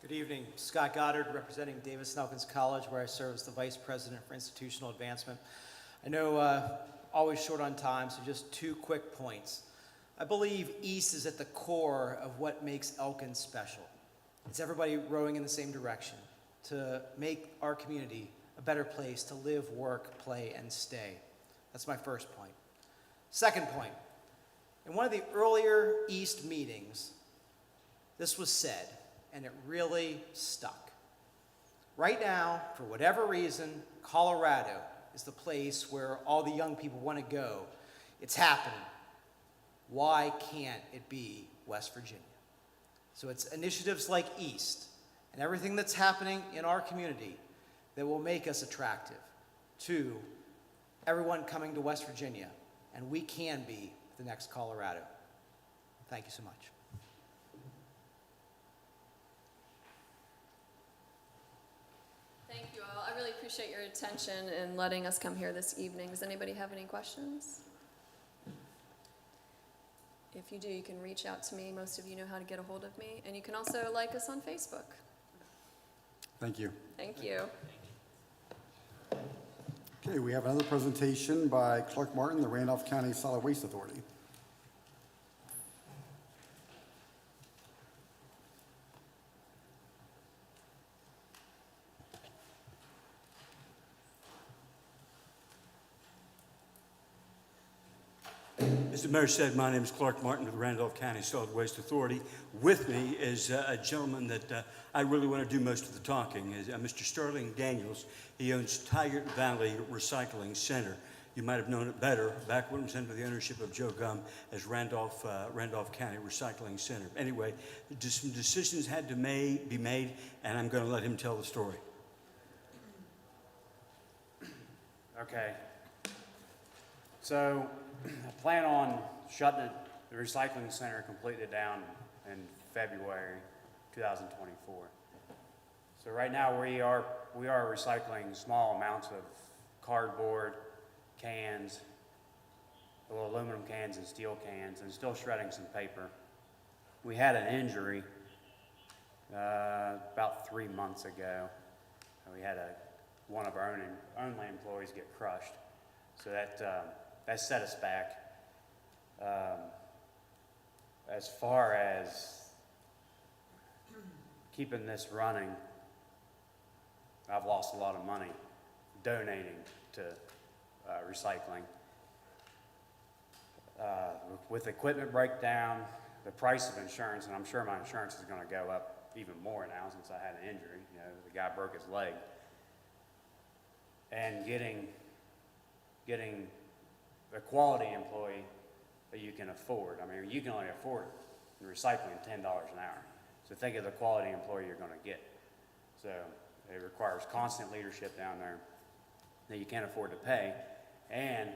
Good evening. Scott Goddard, representing Davis and Elkins College, where I serve as the Vice President for Institutional Advancement. I know always short on time, so just 2 quick points. I believe East is at the core of what makes Elkins special. It's everybody rowing in the same direction to make our community a better place to live, work, play, and stay. That's my first point. Second point, in one of the earlier East meetings, this was said, and it really stuck. Right now, for whatever reason, Colorado is the place where all the young people want to go. It's happening. Why can't it be West Virginia? So it's initiatives like East and everything that's happening in our community that will make us attractive to everyone coming to West Virginia, and we can be the next Colorado. Thank you so much. Thank you all. I really appreciate your attention and letting us come here this evening. Does anybody have any questions? If you do, you can reach out to me. Most of you know how to get a hold of me. And you can also like us on Facebook. Thank you. Thank you. Okay, we have another presentation by Clark Martin, the Randolph County Solid Waste Authority. As the mayor said, my name is Clark Martin of the Randolph County Solid Waste Authority. With me is a gentleman that I really want to do most of the talking, is Mr. Sterling Daniels. He owns Tiger Valley Recycling Center. You might have known it better back when it was under the ownership of Joe Gum as Randolph County Recycling Center. Anyway, just some decisions had to be made, and I'm going to let him tell the story. Okay. So I plan on shutting the recycling center completely down in February 2024. So right now we are recycling small amounts of cardboard, cans, little aluminum cans and steel cans, and still shredding some paper. We had an injury about 3 months ago. We had one of our own employees get crushed. So that set us back. As far as keeping this running, I've lost a lot of money donating to recycling. With equipment breakdown, the price of insurance, and I'm sure my insurance is going to go up even more now since I had an injury. You know, the guy broke his leg. And getting a quality employee that you can afford. I mean, you can only afford recycling $10 an hour. So think of the quality employee you're going to get. So it requires constant leadership down there. that you can't afford to pay, and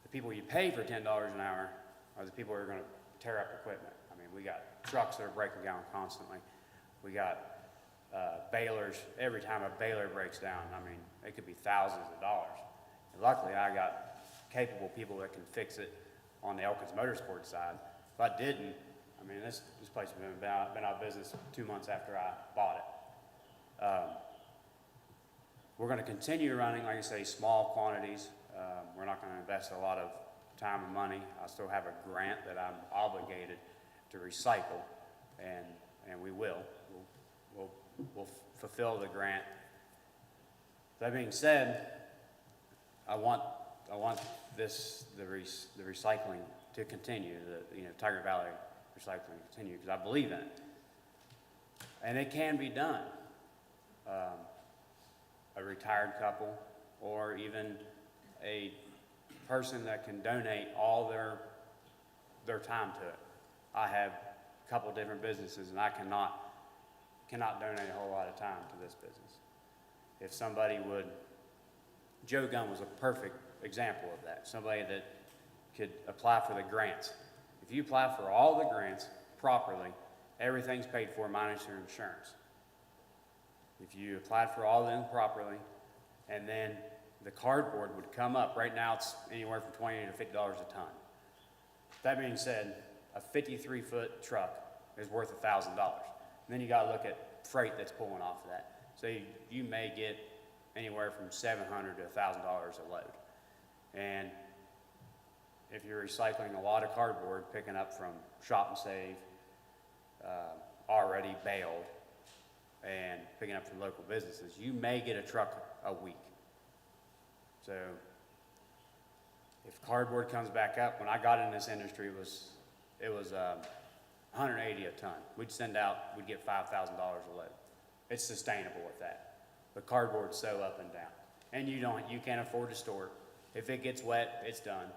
the people you pay for $10 an hour are the people who are going to tear up equipment. I mean, we got trucks that are breaking down constantly. We got balers. Every time a baler breaks down, I mean, it could be thousands of dollars. And luckily, I got capable people that can fix it on the Elkins Motorsports side. If I didn't, I mean, this place has been out of business 2 months after I bought it. We're going to continue running, like I say, small quantities. We're not going to invest a lot of time and money. I still have a grant that I'm obligated to recycle, and we will. We'll fulfill the grant. That being said, I want the recycling to continue, Tiger Valley recycling to continue, because I believe in it. And it can be done. A retired couple, or even a person that can donate all their time to it. I have a couple of different businesses, and I cannot donate a whole lot of time to this business. If somebody would, Joe Gunn was a perfect example of that. Somebody that could apply for the grants. If you apply for all the grants properly, everything's paid for minus your insurance. If you applied for all of them properly, and then the cardboard would come up. Right now it's anywhere from $20 to $50 a ton. That being said, a 53-foot truck is worth $1,000. And then you got to look at freight that's pulling off of that. So you may get anywhere from $700 to $1,000 a load. And if you're recycling a lot of cardboard, picking up from Shop and Save, already baled, and picking up from local businesses, you may get a truck a week. So if cardboard comes back up, when I got in this industry, it was 180 a ton. We'd get $5,000 a load. It's sustainable with that. But cardboard's so up and down. And you can't afford to store it. If it gets wet, it's done.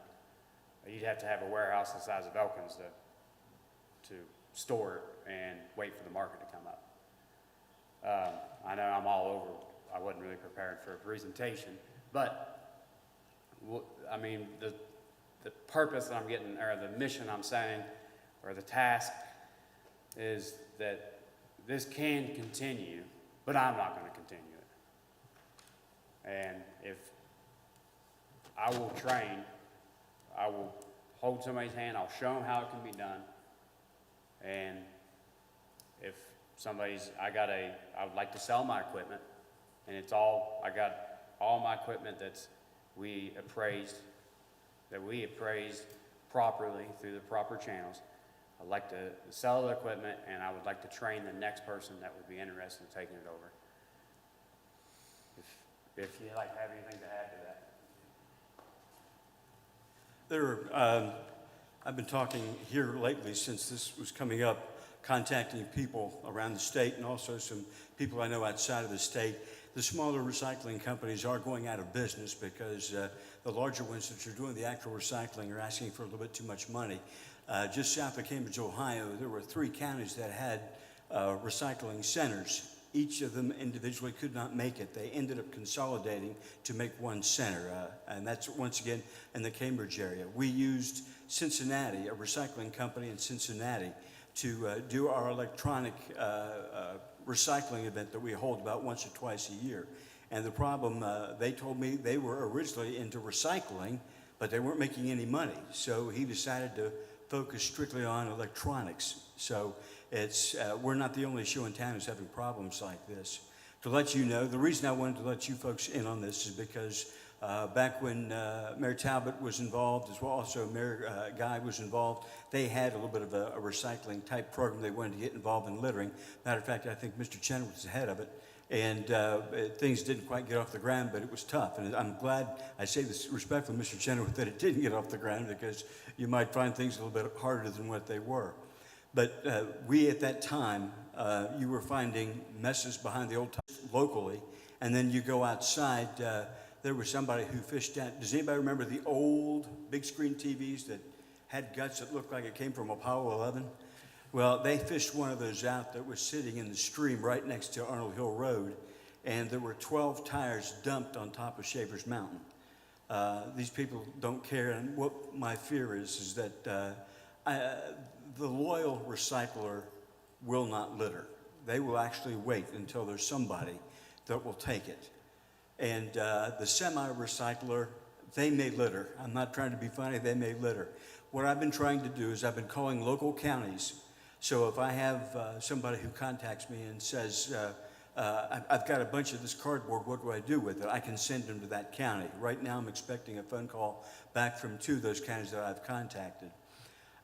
You'd have to have a warehouse the size of Elkins to store it and wait for the market to come up. I know I'm all over. I wasn't really prepared for a presentation, but I mean, the purpose that I'm getting, or the mission I'm saying, or the task, is that this can continue, but I'm not going to continue it. And if I will train, I will hold somebody's hand, I'll show them how it can be done. And if I would like to sell my equipment, and I got all my equipment that we appraised properly through the proper channels. I'd like to sell the equipment, and I would like to train the next person that would be interested in taking it over. If you'd like to have anything to add to that. I've been talking here lately since this was coming up, contacting people around the state and also some people I know outside of the state. The smaller recycling companies are going out of business because the larger ones that are doing the actual recycling are asking for a little bit too much money. Just south of Cambridge, Ohio, there were 3 counties that had recycling centers. Each of them individually could not make it. They ended up consolidating to make one center, and that's once again in the Cambridge area. We used Cincinnati, a recycling company in Cincinnati, to do our electronic recycling event that we hold about once or twice a year. And the problem, they told me they were originally into recycling, but they weren't making any money. So he decided to focus strictly on electronics. So we're not the only show in town who's having problems like this. To let you know, the reason I wanted to let you folks in on this is because back when Mayor Talbot was involved, as well also Mayor Guy was involved, they had a little bit of a recycling type program they wanted to get involved in littering. Matter of fact, I think Mr. Chenoweth was the head of it. And things didn't quite get off the ground, but it was tough. And I'm glad, I say this respectfully, Mr. Chenoweth, that it didn't get off the ground, because you might find things a little bit harder than what they were. But we, at that time, you were finding messes behind the old tires locally, and then you go outside, there was somebody who fished out. Does anybody remember the old big screen TVs that had guts that looked like it came from Apollo 11? Well, they fished one of those out that was sitting in the stream right next to Arnold Hill Road, and there were 12 tires dumped on top of Shavers Mountain. These people don't care, and what my fear is that the loyal recycler will not litter. They will actually wait until there's somebody that will take it. And the semi-recycler, they may litter. I'm not trying to be funny, they may litter. What I've been trying to do is I've been calling local counties. So if I have somebody who contacts me and says, I've got a bunch of this cardboard, what do I do with it? I can send them to that county. Right now I'm expecting a phone call back from 2 of those counties that I've contacted.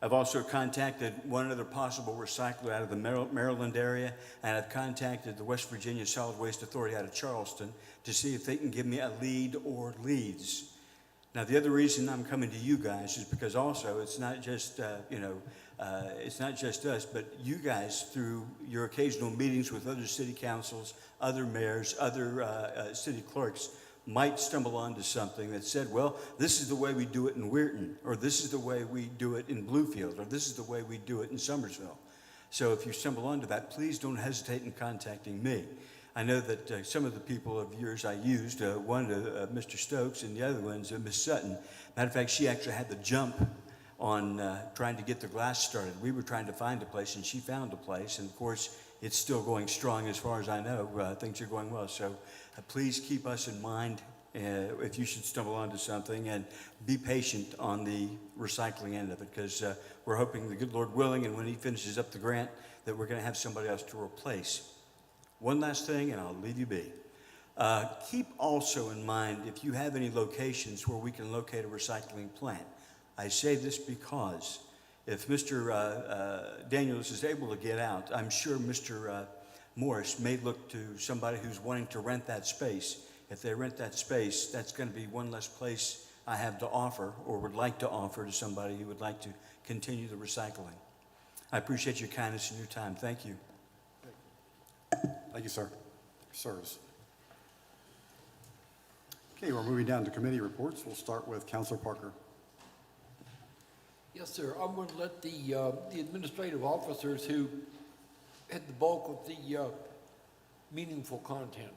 I've also contacted one other possible recycler out of the Maryland area, and I've contacted the West Virginia Solid Waste Authority out of Charleston to see if they can give me a lead or leads. Now, the other reason I'm coming to you guys is because also it's not just, it's not just us, but you guys, through your occasional meetings with other city councils, other mayors, other city clerks, might stumble onto something that said, well, this is the way we do it in Weirton, or this is the way we do it in Bluefield, or this is the way we do it in Somersville. So if you stumble onto that, please don't hesitate in contacting me. I know that some of the people of yours I used, one Mr. Stokes and the other one's Miss Sutton. Matter of fact, she actually had the jump on trying to get the glass started. We were trying to find a place, and she found a place, and of course, it's still going strong as far as I know. Things are going well. So please keep us in mind if you should stumble onto something, and be patient on the recycling end of it, because we're hoping, the good Lord willing, and when he finishes up the grant, that we're going to have somebody else to replace. One last thing, and I'll leave you be. Keep also in mind if you have any locations where we can locate a recycling plant. I say this because if Mr. Daniels is able to get out, I'm sure Mr. Morris may look to somebody who's wanting to rent that space. If they rent that space, that's going to be one less place I have to offer, or would like to offer, to somebody who would like to continue the recycling. I appreciate your kindness and your time. Thank you. Thank you, sir. Sirs. Okay, we're moving down to committee reports. We'll start with Councilor Parker. Yes, sir. I'm going to let the administrative officers who had the bulk of the meaningful content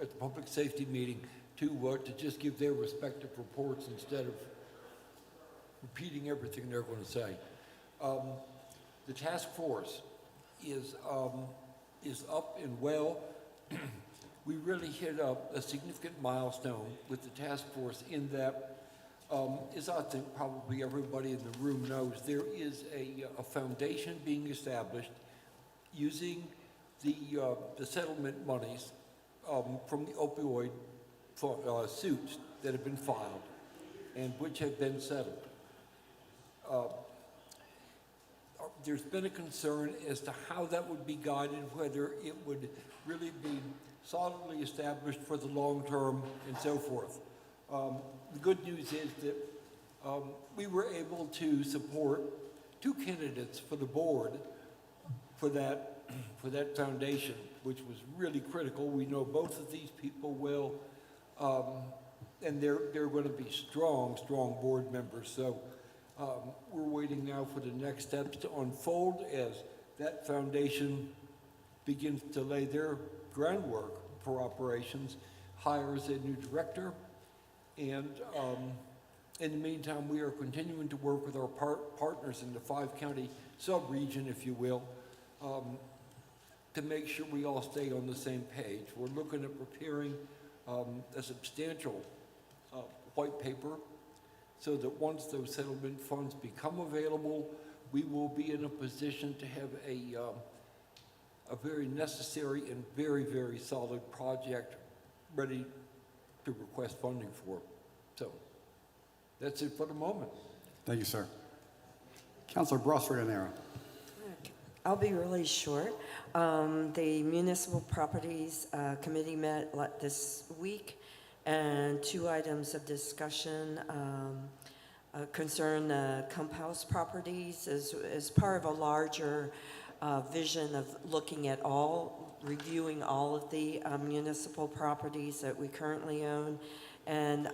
at the public safety meeting to just give their respective reports instead of repeating everything they're going to say. The task force is up and well. We really hit a significant milestone with the task force in that, as I think probably everybody in the room knows, there is a foundation being established using the settlement monies from the opioid suits that have been filed and which have been settled. There's been a concern as to how that would be guided, whether it would really be solidly established for the long term and so forth. The good news is that we were able to support 2 candidates for the board for that foundation, which was really critical. We know both of these people well, and they're going to be strong board members. So we're waiting now for the next steps to unfold as that foundation begins to lay their groundwork for operations, hires a new director, and in the meantime, we are continuing to work with our partners in the 5-county sub-region, if you will, to make sure we all stay on the same page. We're looking at preparing a substantial white paper so that once those settlement funds become available, we will be in a position to have a very necessary and very, very solid project ready to request funding for. So that's it for the moment. Thank you, sir. Councilor Bross-Reganera. I'll be really short. The Municipal Properties Committee met this week, and 2 items of discussion concern Cump House properties as part of a larger vision of looking at reviewing all of the municipal properties that we currently own, and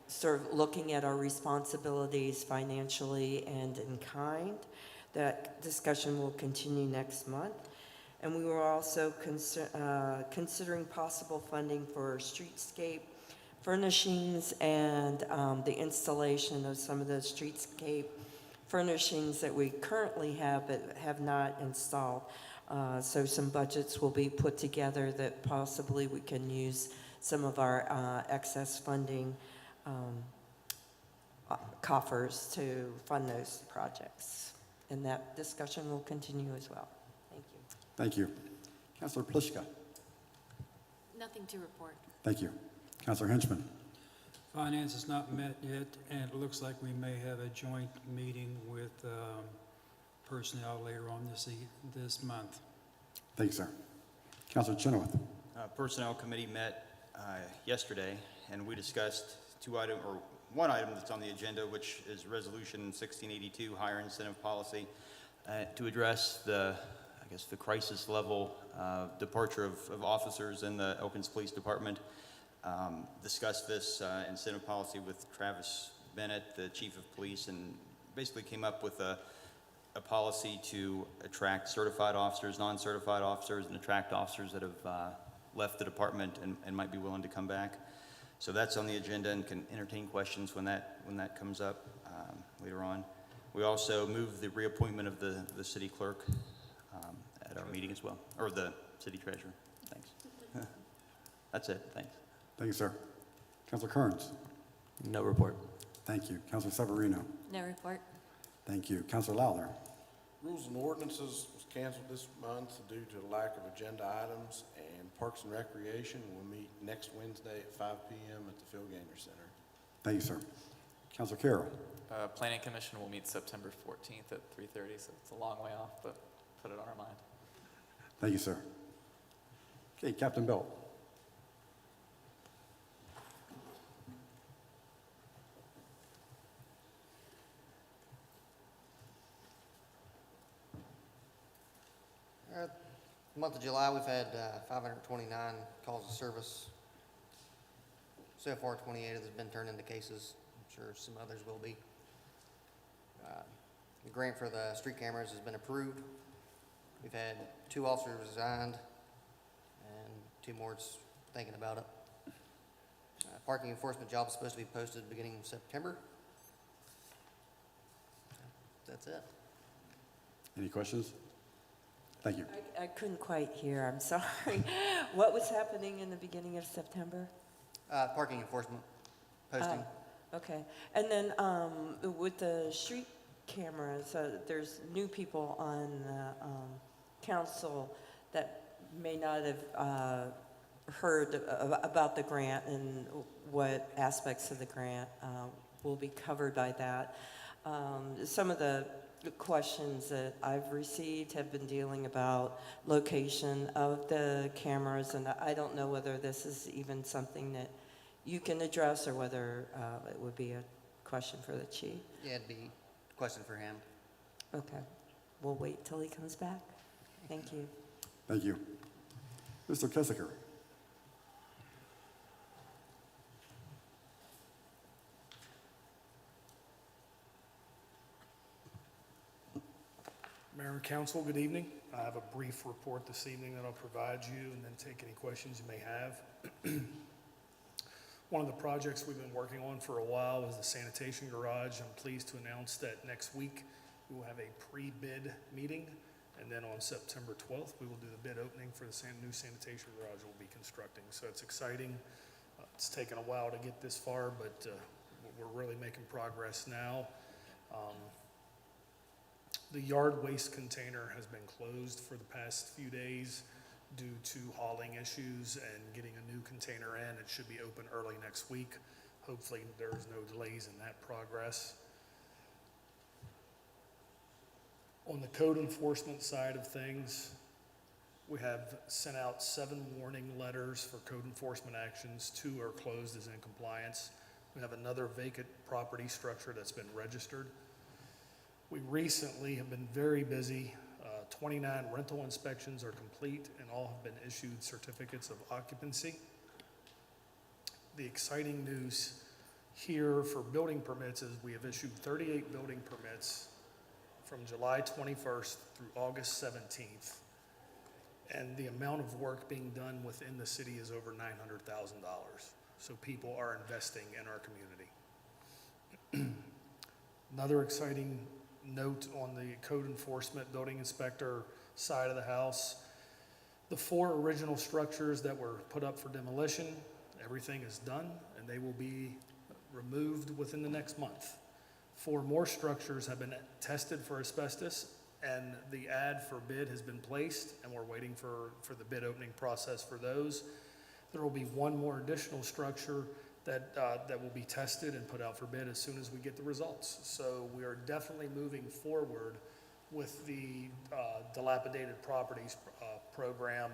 sort of looking at our responsibilities financially and in kind. That discussion will continue next month. And we were also considering possible funding for streetscape furnishings and the installation of some of the streetscape furnishings that we currently have but have not installed. So some budgets will be put together that possibly we can use some of our excess funding coffers to fund those projects. And that discussion will continue as well. Thank you. Thank you. Councilor Pliska. Nothing to report. Thank you. Councilor Henchman. Finance is not met yet, and it looks like we may have a joint meeting with personnel later on this month. Thank you, sir. Councilor Chenoweth. Personnel Committee met yesterday, and we discussed one item that's on the agenda, which is Resolution 1682, Higher Incentive Policy, to address the crisis level departure of officers in the Elkins Police Department. Discussed this incentive policy with Travis Bennett, the Chief of Police, and basically came up with a policy to attract certified officers, non-certified officers, and attract officers that have left the department and might be willing to come back. So that's on the agenda and can entertain questions when that comes up later on. We also moved the reappointment of the city clerk at our meeting as well, or the city treasurer. Thanks. That's it. Thanks. Thank you, sir. Councilor Kearns. No report. Thank you. Councilor Severino. No report. Thank you. Councilor Lowther. Rules and Ordinances was canceled this month due to the lack of agenda items, and Parks and Recreation will meet next Wednesday at 5 p.m. at the Phil Gaynor Center. Thank you, sir. Councilor Carroll. Planning Commission will meet September 14th at 3:30, so it's a long way off, but put it on our mind. Thank you, sir. Okay, Captain Belt. The month of July, we've had 529 calls of service. So far, 28 has been turned into cases. I'm sure some others will be. The grant for the street cameras has been approved. We've had 2 officers resigned and 2 more thinking about it. Parking enforcement job is supposed to be posted beginning of September. That's it. Any questions? Thank you. I couldn't quite hear, I'm sorry. What was happening in the beginning of September? Parking enforcement posting. Okay, and then with the street cameras, there's new people on the council that may not have heard about the grant and what aspects of the grant will be covered by that. Some of the questions that I've received have been dealing about location of the cameras, and I don't know whether this is even something that you can address or whether it would be a question for the chief. Yeah, it'd be a question for him. Okay, we'll wait till he comes back. Thank you. Thank you. Mr. Kessiker. Mayor and Council, good evening. I have a brief report this evening that I'll provide you and then take any questions you may have. One of the projects we've been working on for a while is the sanitation garage. I'm pleased to announce that next week we will have a pre-bid meeting, and then on September 12th we will do the bid opening for the new sanitation garage we'll be constructing. So it's exciting. It's taken a while to get this far, but we're really making progress now. The yard waste container has been closed for the past few days due to hauling issues and getting a new container in. It should be open early next week. Hopefully there's no delays in that progress. On the code enforcement side of things, we have sent out 7 warning letters for code enforcement actions. 2 are closed as in compliance. We have another vacant property structure that's been registered. We recently have been very busy. 29 rental inspections are complete and all have been issued certificates of occupancy. The exciting news here for building permits is we have issued 38 building permits from July 21st through August 17th. And the amount of work being done within the city is over $900,000. So people are investing in our community. Another exciting note on the code enforcement building inspector side of the house, the 4 original structures that were put up for demolition, everything is done and they will be removed within the next month. 4 more structures have been tested for asbestos and the ad for bid has been placed and we're waiting for the bid opening process for those. There will be 1 more additional structure that will be tested and put out for bid as soon as we get the results. So we are definitely moving forward with the dilapidated properties program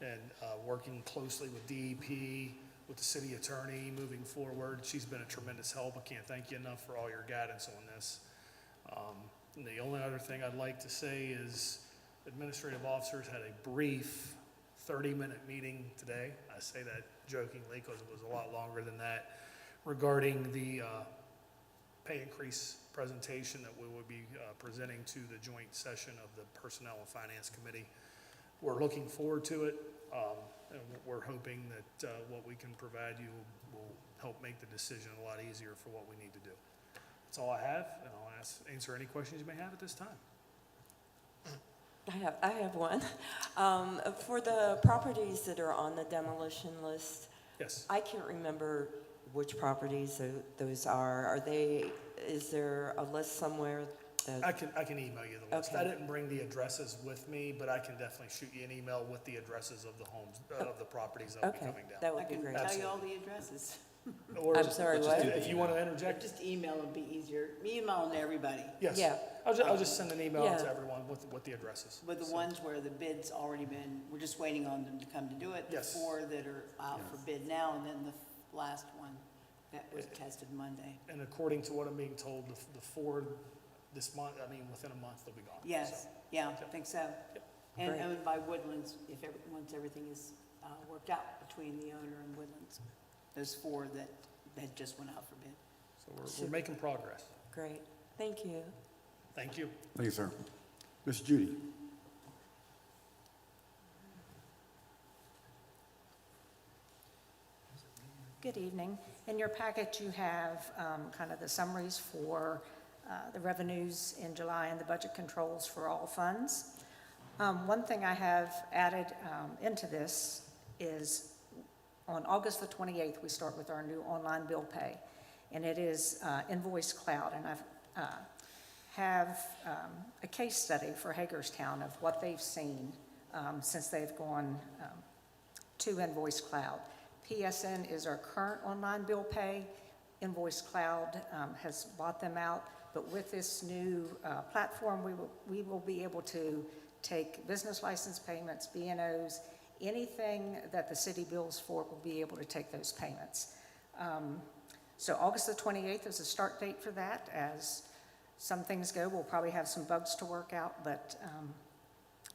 and working closely with DEP, with the city attorney moving forward. She's been a tremendous help. I can't thank you enough for all your guidance on this. And the only other thing I'd like to say is administrative officers had a brief 30-minute meeting today. I say that jokingly because it was a lot longer than that, regarding the pay increase presentation that we will be presenting to the joint session of the Personnel and Finance Committee. We're looking forward to it, and we're hoping that what we can provide you will help make the decision a lot easier for what we need to do. That's all I have, and I'll answer any questions you may have at this time. I have one. For the properties that are on the demolition list, Yes. I can't remember which properties those are. Is there a list somewhere? I can email you the list. Okay. I didn't bring the addresses with me, but I can definitely shoot you an email with the addresses of the homes, of the properties that will be Okay, coming down. that would be great. tell you all the addresses. Or I'm sorry, what? If you want to interject. Just email would be easier. Email to everybody. Yes. Yeah. I'll just send an email out to Yeah. everyone with the addresses. With the So- ones where the bid's already been, we're just waiting on them to come to do it. Yes. The 4 that are out for bid now, and then the last one that was tested Monday. And according to what I'm being told, the 4 this month, within a month they'll be gone. Yes, So, yeah, I think so. And Great. owned by Woodlands, once everything is worked out between the owner and Woodlands. Those 4 that just went out for bid. So we're making progress. Great, thank you. Thank you. Thank you, sir. Ms. Judy? Good evening. In your packet, you have kind of the summaries for the revenues in July and the budget controls for all funds. One thing I have added into this is on August the 28th, we start with our new online bill pay, and it is Invoice Cloud, and I have a case study for Hagerstown of what they've seen since they've gone to Invoice Cloud. PSN is our current online bill pay. Invoice Cloud has bought them out, but with this new platform, we will be able to take business license payments, B&Os, anything that the city bills for, will be able to take those payments. So August the 28th is the start date for that. As some things go, we'll probably have some bugs to work out, but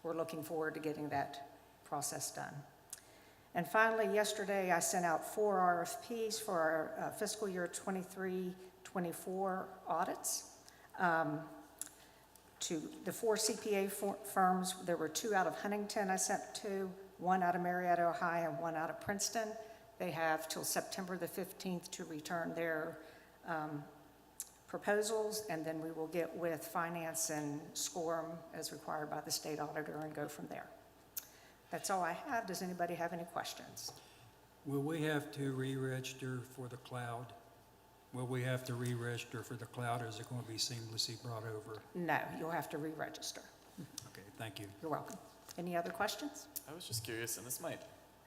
we're looking forward to getting that process done. And finally, yesterday, I sent out 4 RFPs for our fiscal year 23-24 audits. To the 4 CPA firms, there were 2 out of Huntington I sent to, 1 out of Marietta, Ohio, and 1 out of Princeton. They have till September the 15th to return their proposals, and then we will get with finance and score them as required by the state auditor and go from there. That's all I have. Does anybody have any questions? Will we have to re-register for the cloud? Will we have to re-register for the cloud, or is it going to be seamlessly brought over? No, you'll have to re-register. Okay, thank you. You're welcome. Any other questions? I was just curious, and this might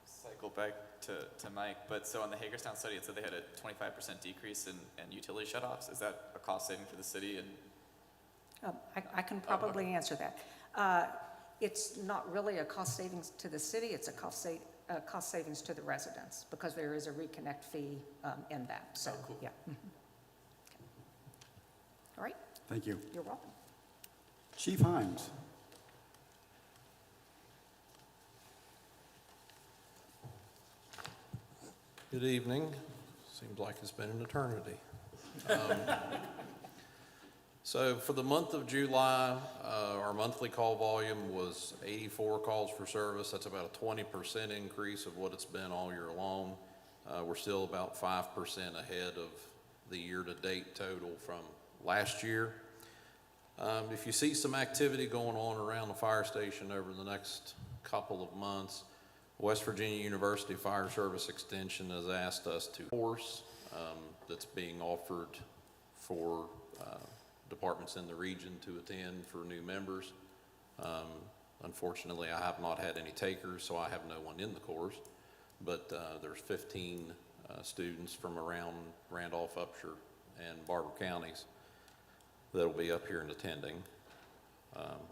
cycle back to Mike, but so on the Hagerstown study, it said they had a 25% decrease in utility shutoffs. Is that a cost saving for the city? And I can probably answer that. It's not really a cost savings to the city, it's a cost savings to the residents, because there is a reconnect fee in that, so, cool. yeah. Mhm. All right, Thank you. you're welcome. Chief Himes? Good evening. Seems like it's been an eternity. So for the month of July, our monthly call volume was 84 calls for service. That's about a 20% increase of what it's been all year long. We're still about 5% ahead of the year-to-date total from last year. If you see some activity going on around the fire station over the next couple of months, West Virginia University Fire Service Extension has asked us to course that's being offered for departments in the region to attend for new members. Unfortunately, I have not had any takers, so I have no one in the course, but there's 15 students from around Randolph, Upshur, and Barber counties that'll be up here and attending.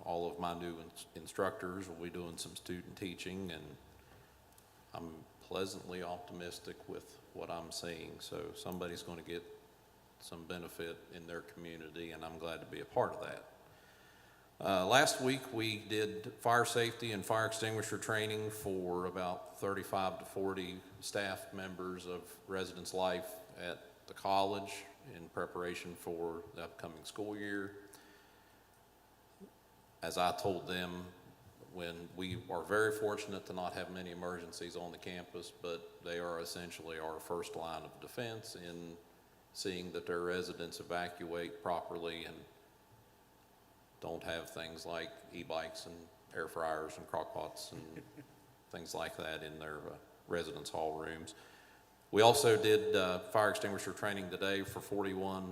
All of my new instructors will be doing some student teaching, and I'm pleasantly optimistic with what I'm seeing. So somebody's going to get some benefit in their community, and I'm glad to be a part of that. Last week we did fire safety and fire extinguisher training for about 35 to 40 staff members of Residence Life at the college in preparation for the upcoming school year. As I told them, when we are very fortunate to not have many emergencies on the campus, but they are essentially our first line of defense in seeing that their residents evacuate properly and don't have things like e-bikes and air fryers and crock pots and things like that in their residence hall rooms. We also did fire extinguisher training today for 41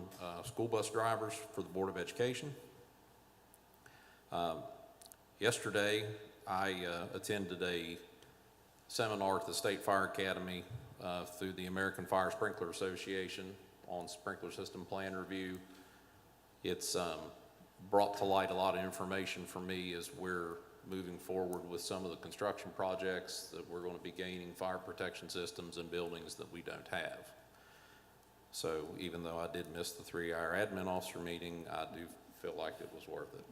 school bus drivers for the Board of Education. Yesterday, I attended a seminar at the State Fire Academy through the American Fire Sprinkler Association on sprinkler system plan review. It's brought to light a lot of information for me as we're moving forward with some of the construction projects that we're going to be gaining fire protection systems in buildings that we don't have. So even though I did miss the 3-hour admin officer meeting, I do feel like it was worth it.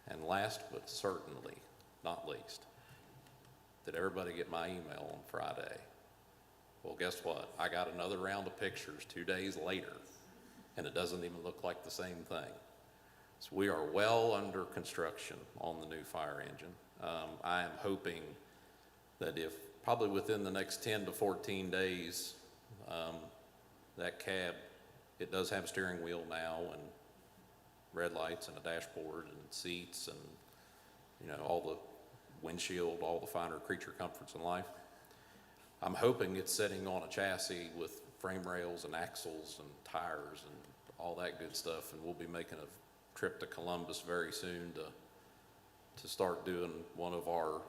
And last but certainly not least, did everybody get my email on Friday? Well, guess what? I got another round of pictures 2 days later, and it doesn't even look like the same thing. So we are well under construction on the new fire engine. I am hoping that if probably within the next 10 to 14 days, that cab, it does have a steering wheel now and red lights and a dashboard and seats and, you know, all the windshield, all the finer creature comforts in life. I'm hoping it's sitting on a chassis with frame rails and axles and tires and all that good stuff, and we'll be making a trip to Columbus very soon to start doing one of our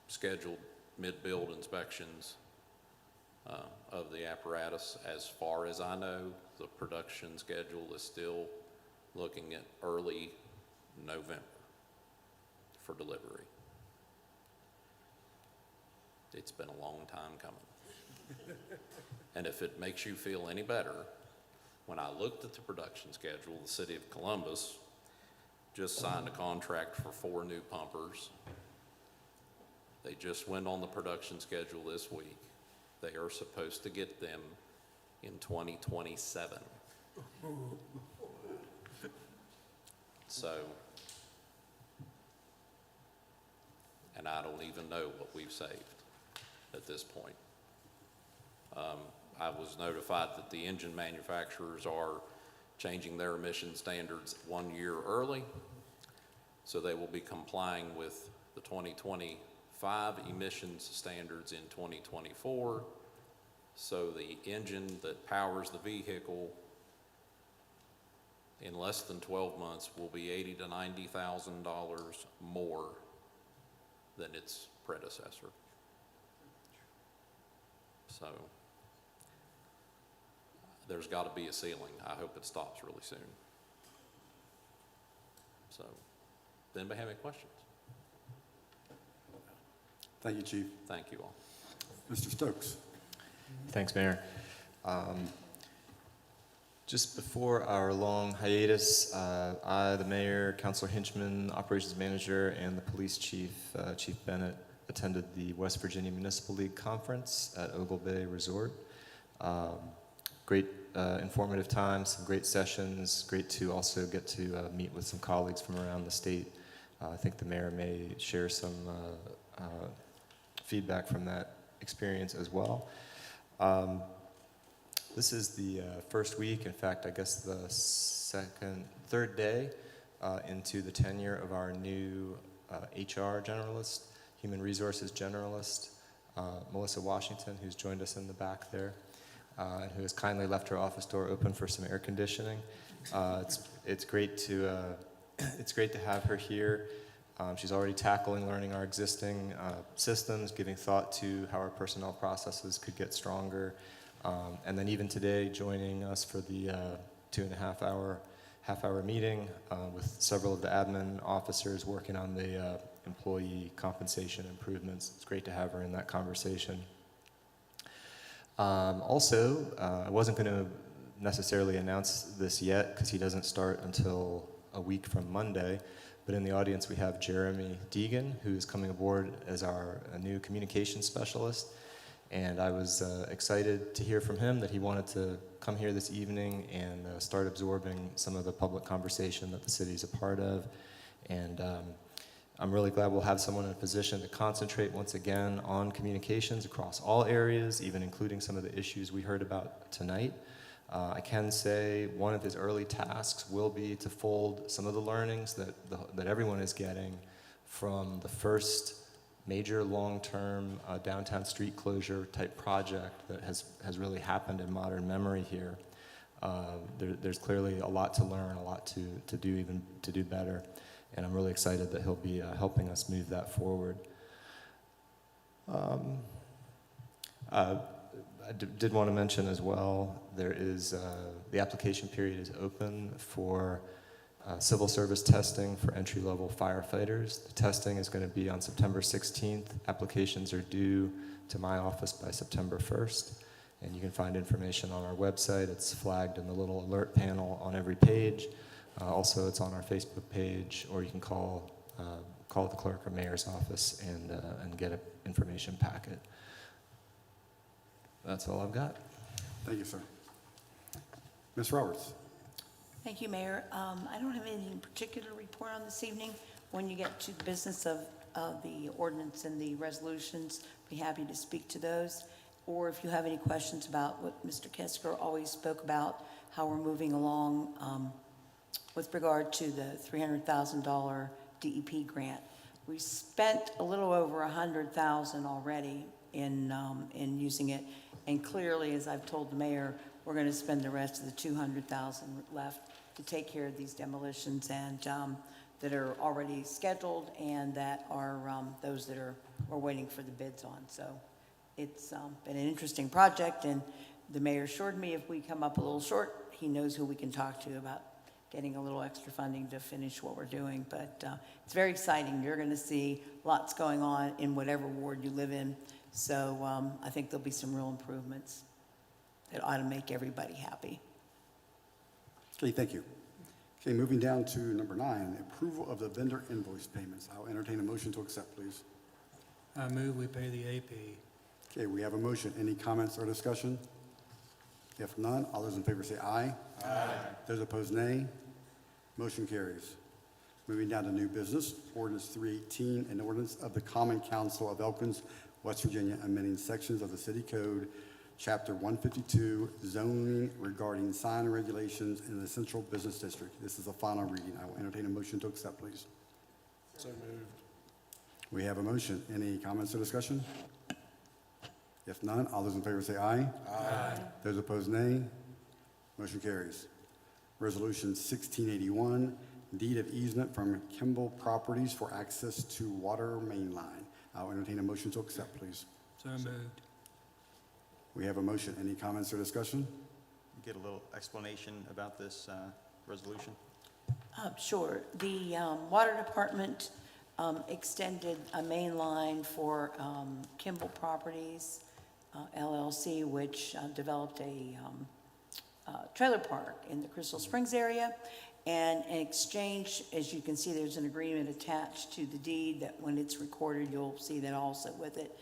scheduled mid-build inspections of the apparatus. As far as I know, the production schedule is still looking at early November for delivery. It's been a long time coming. And if it makes you feel any better, when I looked at the production schedule, the city of Columbus just signed a contract for 4 new pumpers. They just went on the production schedule this week. They are supposed to get them in 2027. So, and I don't even know what we've saved at this point. I was notified that the engine manufacturers are changing their emission standards 1 year early, so they will be complying with the 2025 emissions standards in 2024. So the engine that powers the vehicle in less than 12 months will be $80,000 to $90,000 more than its predecessor. So there's got to be a ceiling. I hope it stops really soon. So, does anybody have any questions? Thank you, Chief. Thank you all. Mr. Stokes. Thanks, Mayor. Just before our long hiatus, I, the mayor, Councilor Hinchman, operations manager, and the police chief, Chief Bennett, attended the West Virginia Municipal League Conference at Ogle Bay Resort. great informative time, some great sessions. Great to also get to meet with some colleagues from around the state. I think the mayor may share some feedback from that experience as well. This is the first week, in fact, I guess the third day into the tenure of our new HR generalist, human resources generalist, Melissa Washington, who's joined us in the back there, and who has kindly left her office door open for some air conditioning. It's great to have her here. She's already tackling learning our existing systems, giving thought to how our personnel processes could get stronger, and then even today joining us for the 2.5-hour meeting with several of the admin officers working on the employee compensation improvements. It's great to have her in that conversation. Also, I wasn't going to necessarily announce this yet because he doesn't start until a week from Monday, but in the audience we have Jeremy Deegan, who is coming aboard as our new communications specialist, and I was excited to hear from him that he wanted to come here this evening and start absorbing some of the public conversation that the city is a part of, and I'm really glad we'll have someone in a position to concentrate once again on communications across all areas, even including some of the issues we heard about tonight. I can say one of his early tasks will be to fold some of the learnings that everyone is getting from the first major long-term downtown street closure type project that has really happened in modern memory here. There's clearly a lot to learn, a lot to do better, and I'm really excited that he'll be helping us move that forward. I did want to mention as well, there is the application period is open for civil service testing for entry-level firefighters. The testing is going to be on September 16th. Applications are due to my office by September 1st, and you can find information on our website. It's flagged in the little alert panel on every page. Also, it's on our Facebook page, or you can call the clerk or mayor's office and get an information packet. That's all I've got. Thank you, sir. Ms. Roberts. Thank you, Mayor. I don't have anything particular to report on this evening. When you get to the business of the ordinance and the resolutions, be happy to speak to those. Or if you have any questions about what Mr. Kesker always spoke about, how we're moving along with regard to the $300,000 DEP grant. We spent a little over $100,000 already in using it, and clearly, as I've told the mayor, we're going to spend the rest of the $200,000 left to take care of these demolitions and that are already scheduled and that are those that we're waiting for the bids on. So it's been an interesting project, and the mayor assured me if we come up a little short, he knows who we can talk to about getting a little extra funding to finish what we're doing. But it's very exciting. You're going to see lots going on in whatever ward you live in. So I think there'll be some real improvements that ought to make everybody happy. Okay, thank you. Okay, moving down to number 9, approval of the vendor invoice payments. I'll entertain a motion to accept, please. I move we pay the AP. Okay, we have a motion. Any comments or discussion? If none, all those in favor say aye. Aye. Those opposed, nay. Motion carries. Moving down to new business, ordinance 318, an ordinance of the Common Council of Elkins, West Virginia, amending sections of the City Code, Chapter 152, zoning regarding sign regulations in the Central Business District. This is a final reading. I will entertain a motion to accept, please. So moved. We have a motion. Any comments or discussion? If none, all those in favor say aye. Aye. Those opposed, nay. Motion carries. Resolution 1681, deed of easement from Kimball Properties for access to water main line. I'll entertain a motion to accept, please. So moved. We have a motion. Any comments or discussion? Get a little explanation about this resolution? Sure. The Water Department extended a main line for Kimball Properties, LLC, which developed a trailer park in the Crystal Springs area. And in exchange, as you can see, there's an agreement attached to the deed that when it's recorded, you'll see that also with it.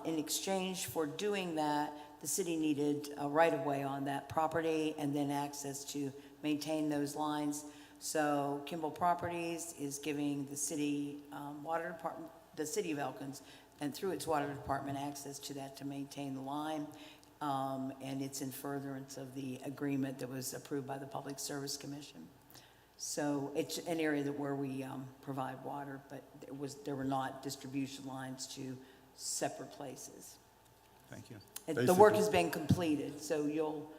In exchange for doing that, the city needed a right-of-way on that property and then access to maintain those lines. So Kimball Properties is giving the city water department, the city of Elkins, and through its water department, access to that to maintain the line. And it's in furtherance of the agreement that was approved by the Public Service Commission. So it's an area that where we provide water, but there were not distribution lines to separate places. Thank you. The work has been completed, so you'll,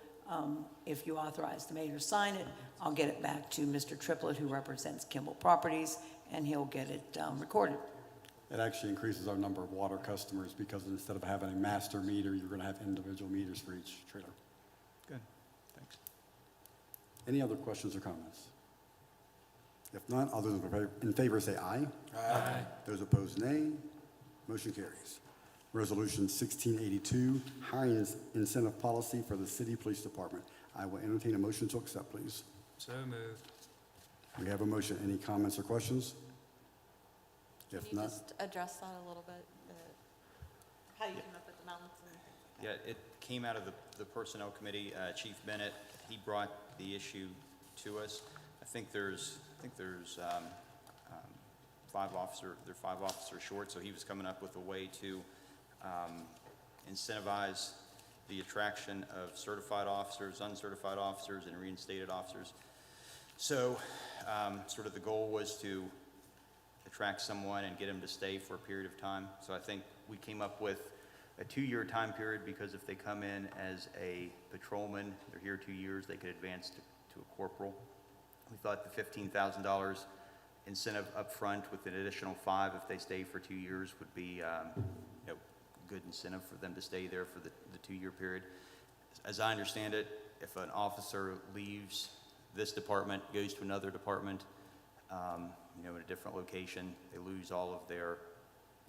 if you authorize the mayor to sign it, I'll get it back to Mr. Triplett, who represents Kimball Properties, and he'll get it recorded. It actually increases our number of water customers because instead of having a master meter, you're going to have individual meters for each trailer. Good, thanks. Any other questions or comments? If not, all those in favor say aye. Aye. Those opposed, nay. Motion carries. Resolution 1682, hiring incentive policy for the city police department. I will entertain a motion to accept, please. So moved. We have a motion. Any comments or questions? If Can you not, just address that a little bit? How you came up with the balance? Yeah, it came out of the Personnel Committee. Chief Bennett, he brought the issue to us. I think there's 5 officers short, so he was coming up with a way to incentivize the attraction of certified officers, uncertified officers, and reinstated officers. So sort of the goal was to attract someone and get them to stay for a period of time. So I think we came up with a 2-year time period, because if they come in as a patrolman, they're here 2 years, they could advance to a corporal. We thought the $15,000 incentive up front with an additional 5 if they stay for 2 years would be good incentive for them to stay there for the 2-year period. As I understand it, if an officer leaves this department, goes to another department, in a different location, they lose all of their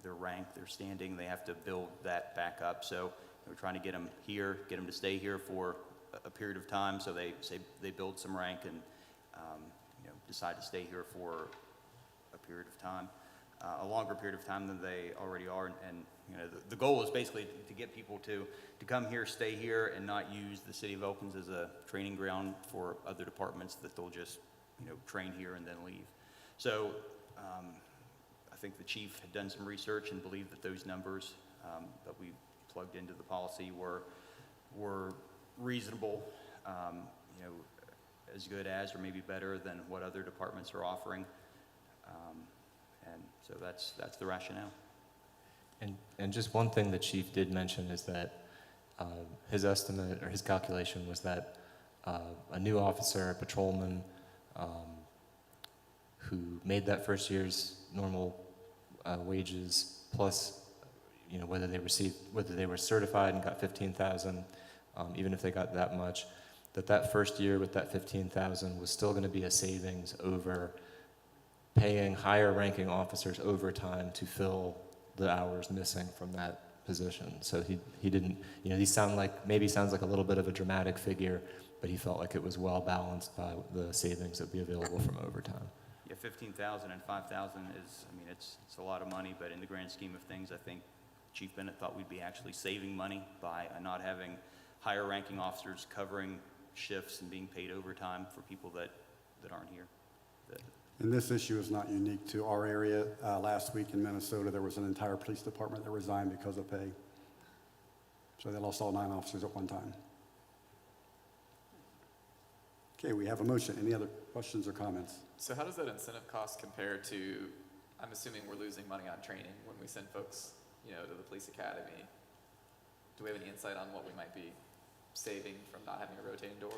rank, their standing. They have to build that back up. So we're trying to get them here, get them to stay here for a period of time, so they build some rank and decide to stay here for a period of time, a longer period of time than they already are. And the goal is basically to get people to come here, stay here, and not use the city of Elkins as a training ground for other departments that they'll just train here and then leave. So I think the chief had done some research and believed that those numbers that we plugged into the policy were reasonable, as good as or maybe better than what other departments are offering. And so that's the rationale. And just one thing the chief did mention is that his estimate or his calculation was that a new officer, a patrolman, who made that first year's normal wages plus, whether they were certified and got $15,000, even if they got that much, that first year with that $15,000 was still going to be a savings over paying higher ranking officers overtime to fill the hours missing from that position. So he didn't, these sounds like a little bit of a dramatic figure, but he felt like it was well balanced by the savings that would be available from overtime. Yeah, $15,000 and $5,000 is, it's a lot of money, but in the grand scheme of things, I think Chief Bennett thought we'd be actually saving money by not having higher ranking officers covering shifts and being paid overtime for people that aren't here. and this issue is not unique to our area. Last week in Minnesota, there was an entire police department that resigned because of pay. So they lost all 9 officers at one time. Okay, we have a motion. Any other questions or comments? So how does that incentive cost compare to, I'm assuming we're losing money on training when we send folks, to the police academy. Do we have any insight on what we might be saving from not having a rotating door?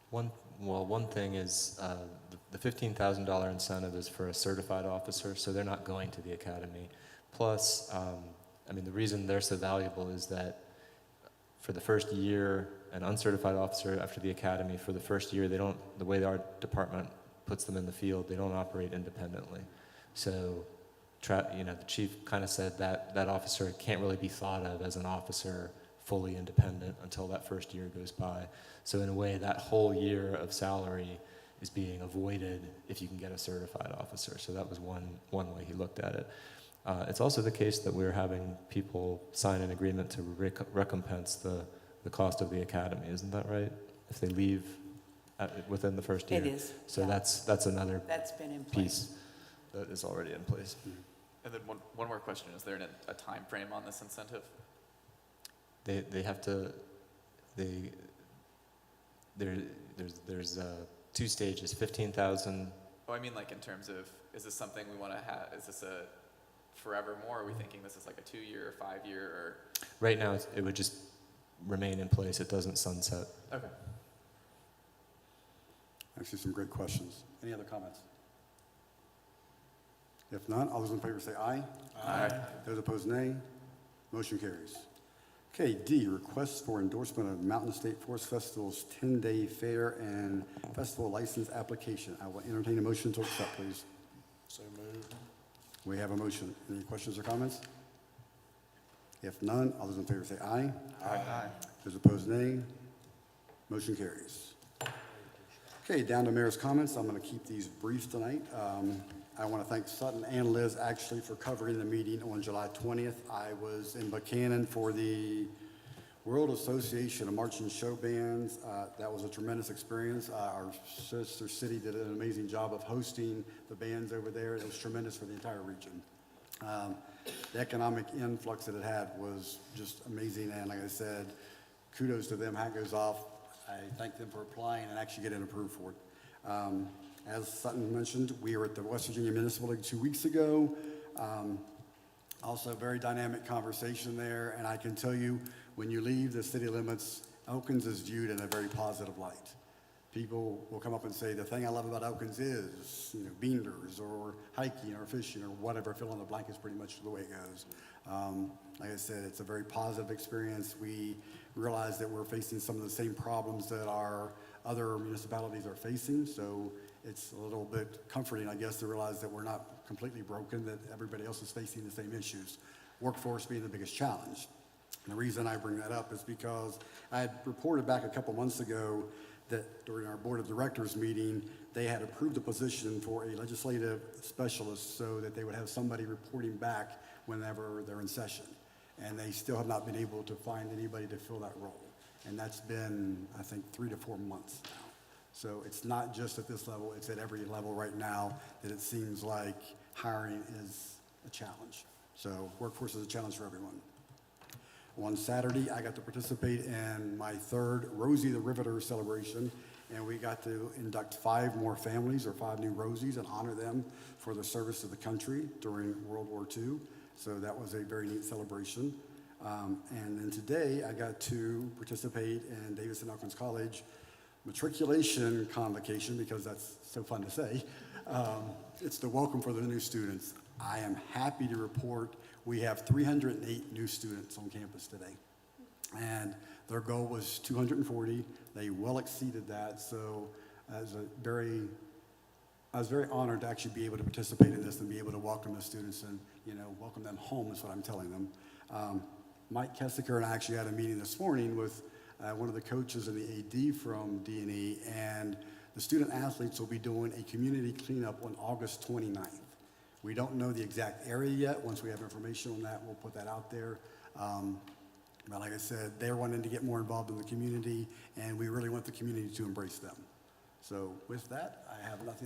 One thing is the $15,000 incentive is for a certified officer, so they're not going to the academy. Plus, the reason they're so valuable is that for the first year, an uncertified officer after the academy, for the first year, the way our department puts them in the field, they don't operate independently. So, the chief kind of said that officer can't really be thought of as an officer fully independent until that first year goes by. So in a way, that whole year of salary is being avoided if you can get a certified officer. So that was one way he looked at it. It's also the case that we're having people sign an agreement to recompense the cost of the academy. Isn't that right? If they leave within the first year. It is, So yeah. that's another That's been in place. piece that is already in place. And then one more question, is there a time frame on this incentive? They have to, there's 2 stages, 15,000. Oh, I mean like in terms of, is this something we want to have, is this a forevermore? Are we thinking this is like a 2-year, 5-year, or? Right now, it would just remain in place. It doesn't sunset. Okay. Actually, some great questions. Any other comments? If not, all those in favor say aye. Aye. Those opposed, nay. Motion carries. Okay, D, request for endorsement of Mountain State Forest Festival's 10-day fair and festival license application. I will entertain a motion to accept, please. So moved. We have a motion. Any questions or comments? If none, all those in favor say aye. Aye. Those opposed, nay. Motion carries. Okay, down to mayor's comments. I'm going to keep these brief tonight. I want to thank Sutton and Liz actually for covering the meeting on July 20th. I was in Buchanan for the World Association of Marching Show Bands. That was a tremendous experience. Our sister city did an amazing job of hosting the bands over there. It was tremendous for the entire region. The economic influx that it had was just amazing, and like I said, kudos to them. Hat goes off. I thank them for applying and actually getting approved for it. As Sutton mentioned, we were at the West Virginia Municipal League 2 weeks ago. Also, a very dynamic conversation there, and I can tell you, when you leave the city limits, Elkins is viewed in a very positive light. People will come up and say, the thing I love about Elkins is, beaners or hiking or fishing or whatever, fill in the blank is pretty much the way it goes. Like I said, it's a very positive experience. We realize that we're facing some of the same problems that our other municipalities are facing, so it's a little bit comforting, I guess, to realize that we're not completely broken, that everybody else is facing the same issues. Workforce being the biggest challenge. And the reason I bring that up is because I had reported back a couple months ago that during our board of directors meeting, they had approved a position for a legislative specialist so that they would have somebody reporting back whenever they're in session. And they still have not been able to find anybody to fill that role. And that's been, I think, 3 to 4 months now. So it's not just at this level, it's at every level right now that it seems like hiring is a challenge. So workforce is a challenge for everyone. On Saturday, I got to participate in my 3rd Rosie the Riveter celebration, and we got to induct 5 more families, or 5 new Rosies, and honor them for their service to the country during World War II. So that was a very neat celebration. And then today, I got to participate in Davis and Elkins College matriculation convocation, because that's so fun to say. It's the welcome for the new students. I am happy to report we have 308 new students on campus today. And their goal was 240. They well exceeded that, so I was very honored to actually be able to participate in this and be able to welcome the students and, welcome them home is what I'm telling them. Mike Kessiker and I actually had a meeting this morning with one of the coaches and the AD from D&E, and the student athletes will be doing a community cleanup on August 29th. We don't know the exact area yet. Once we have information on that, we'll put that out there. But like I said, they're wanting to get more involved in the community, and we really want the community to embrace them. So with that, I have nothing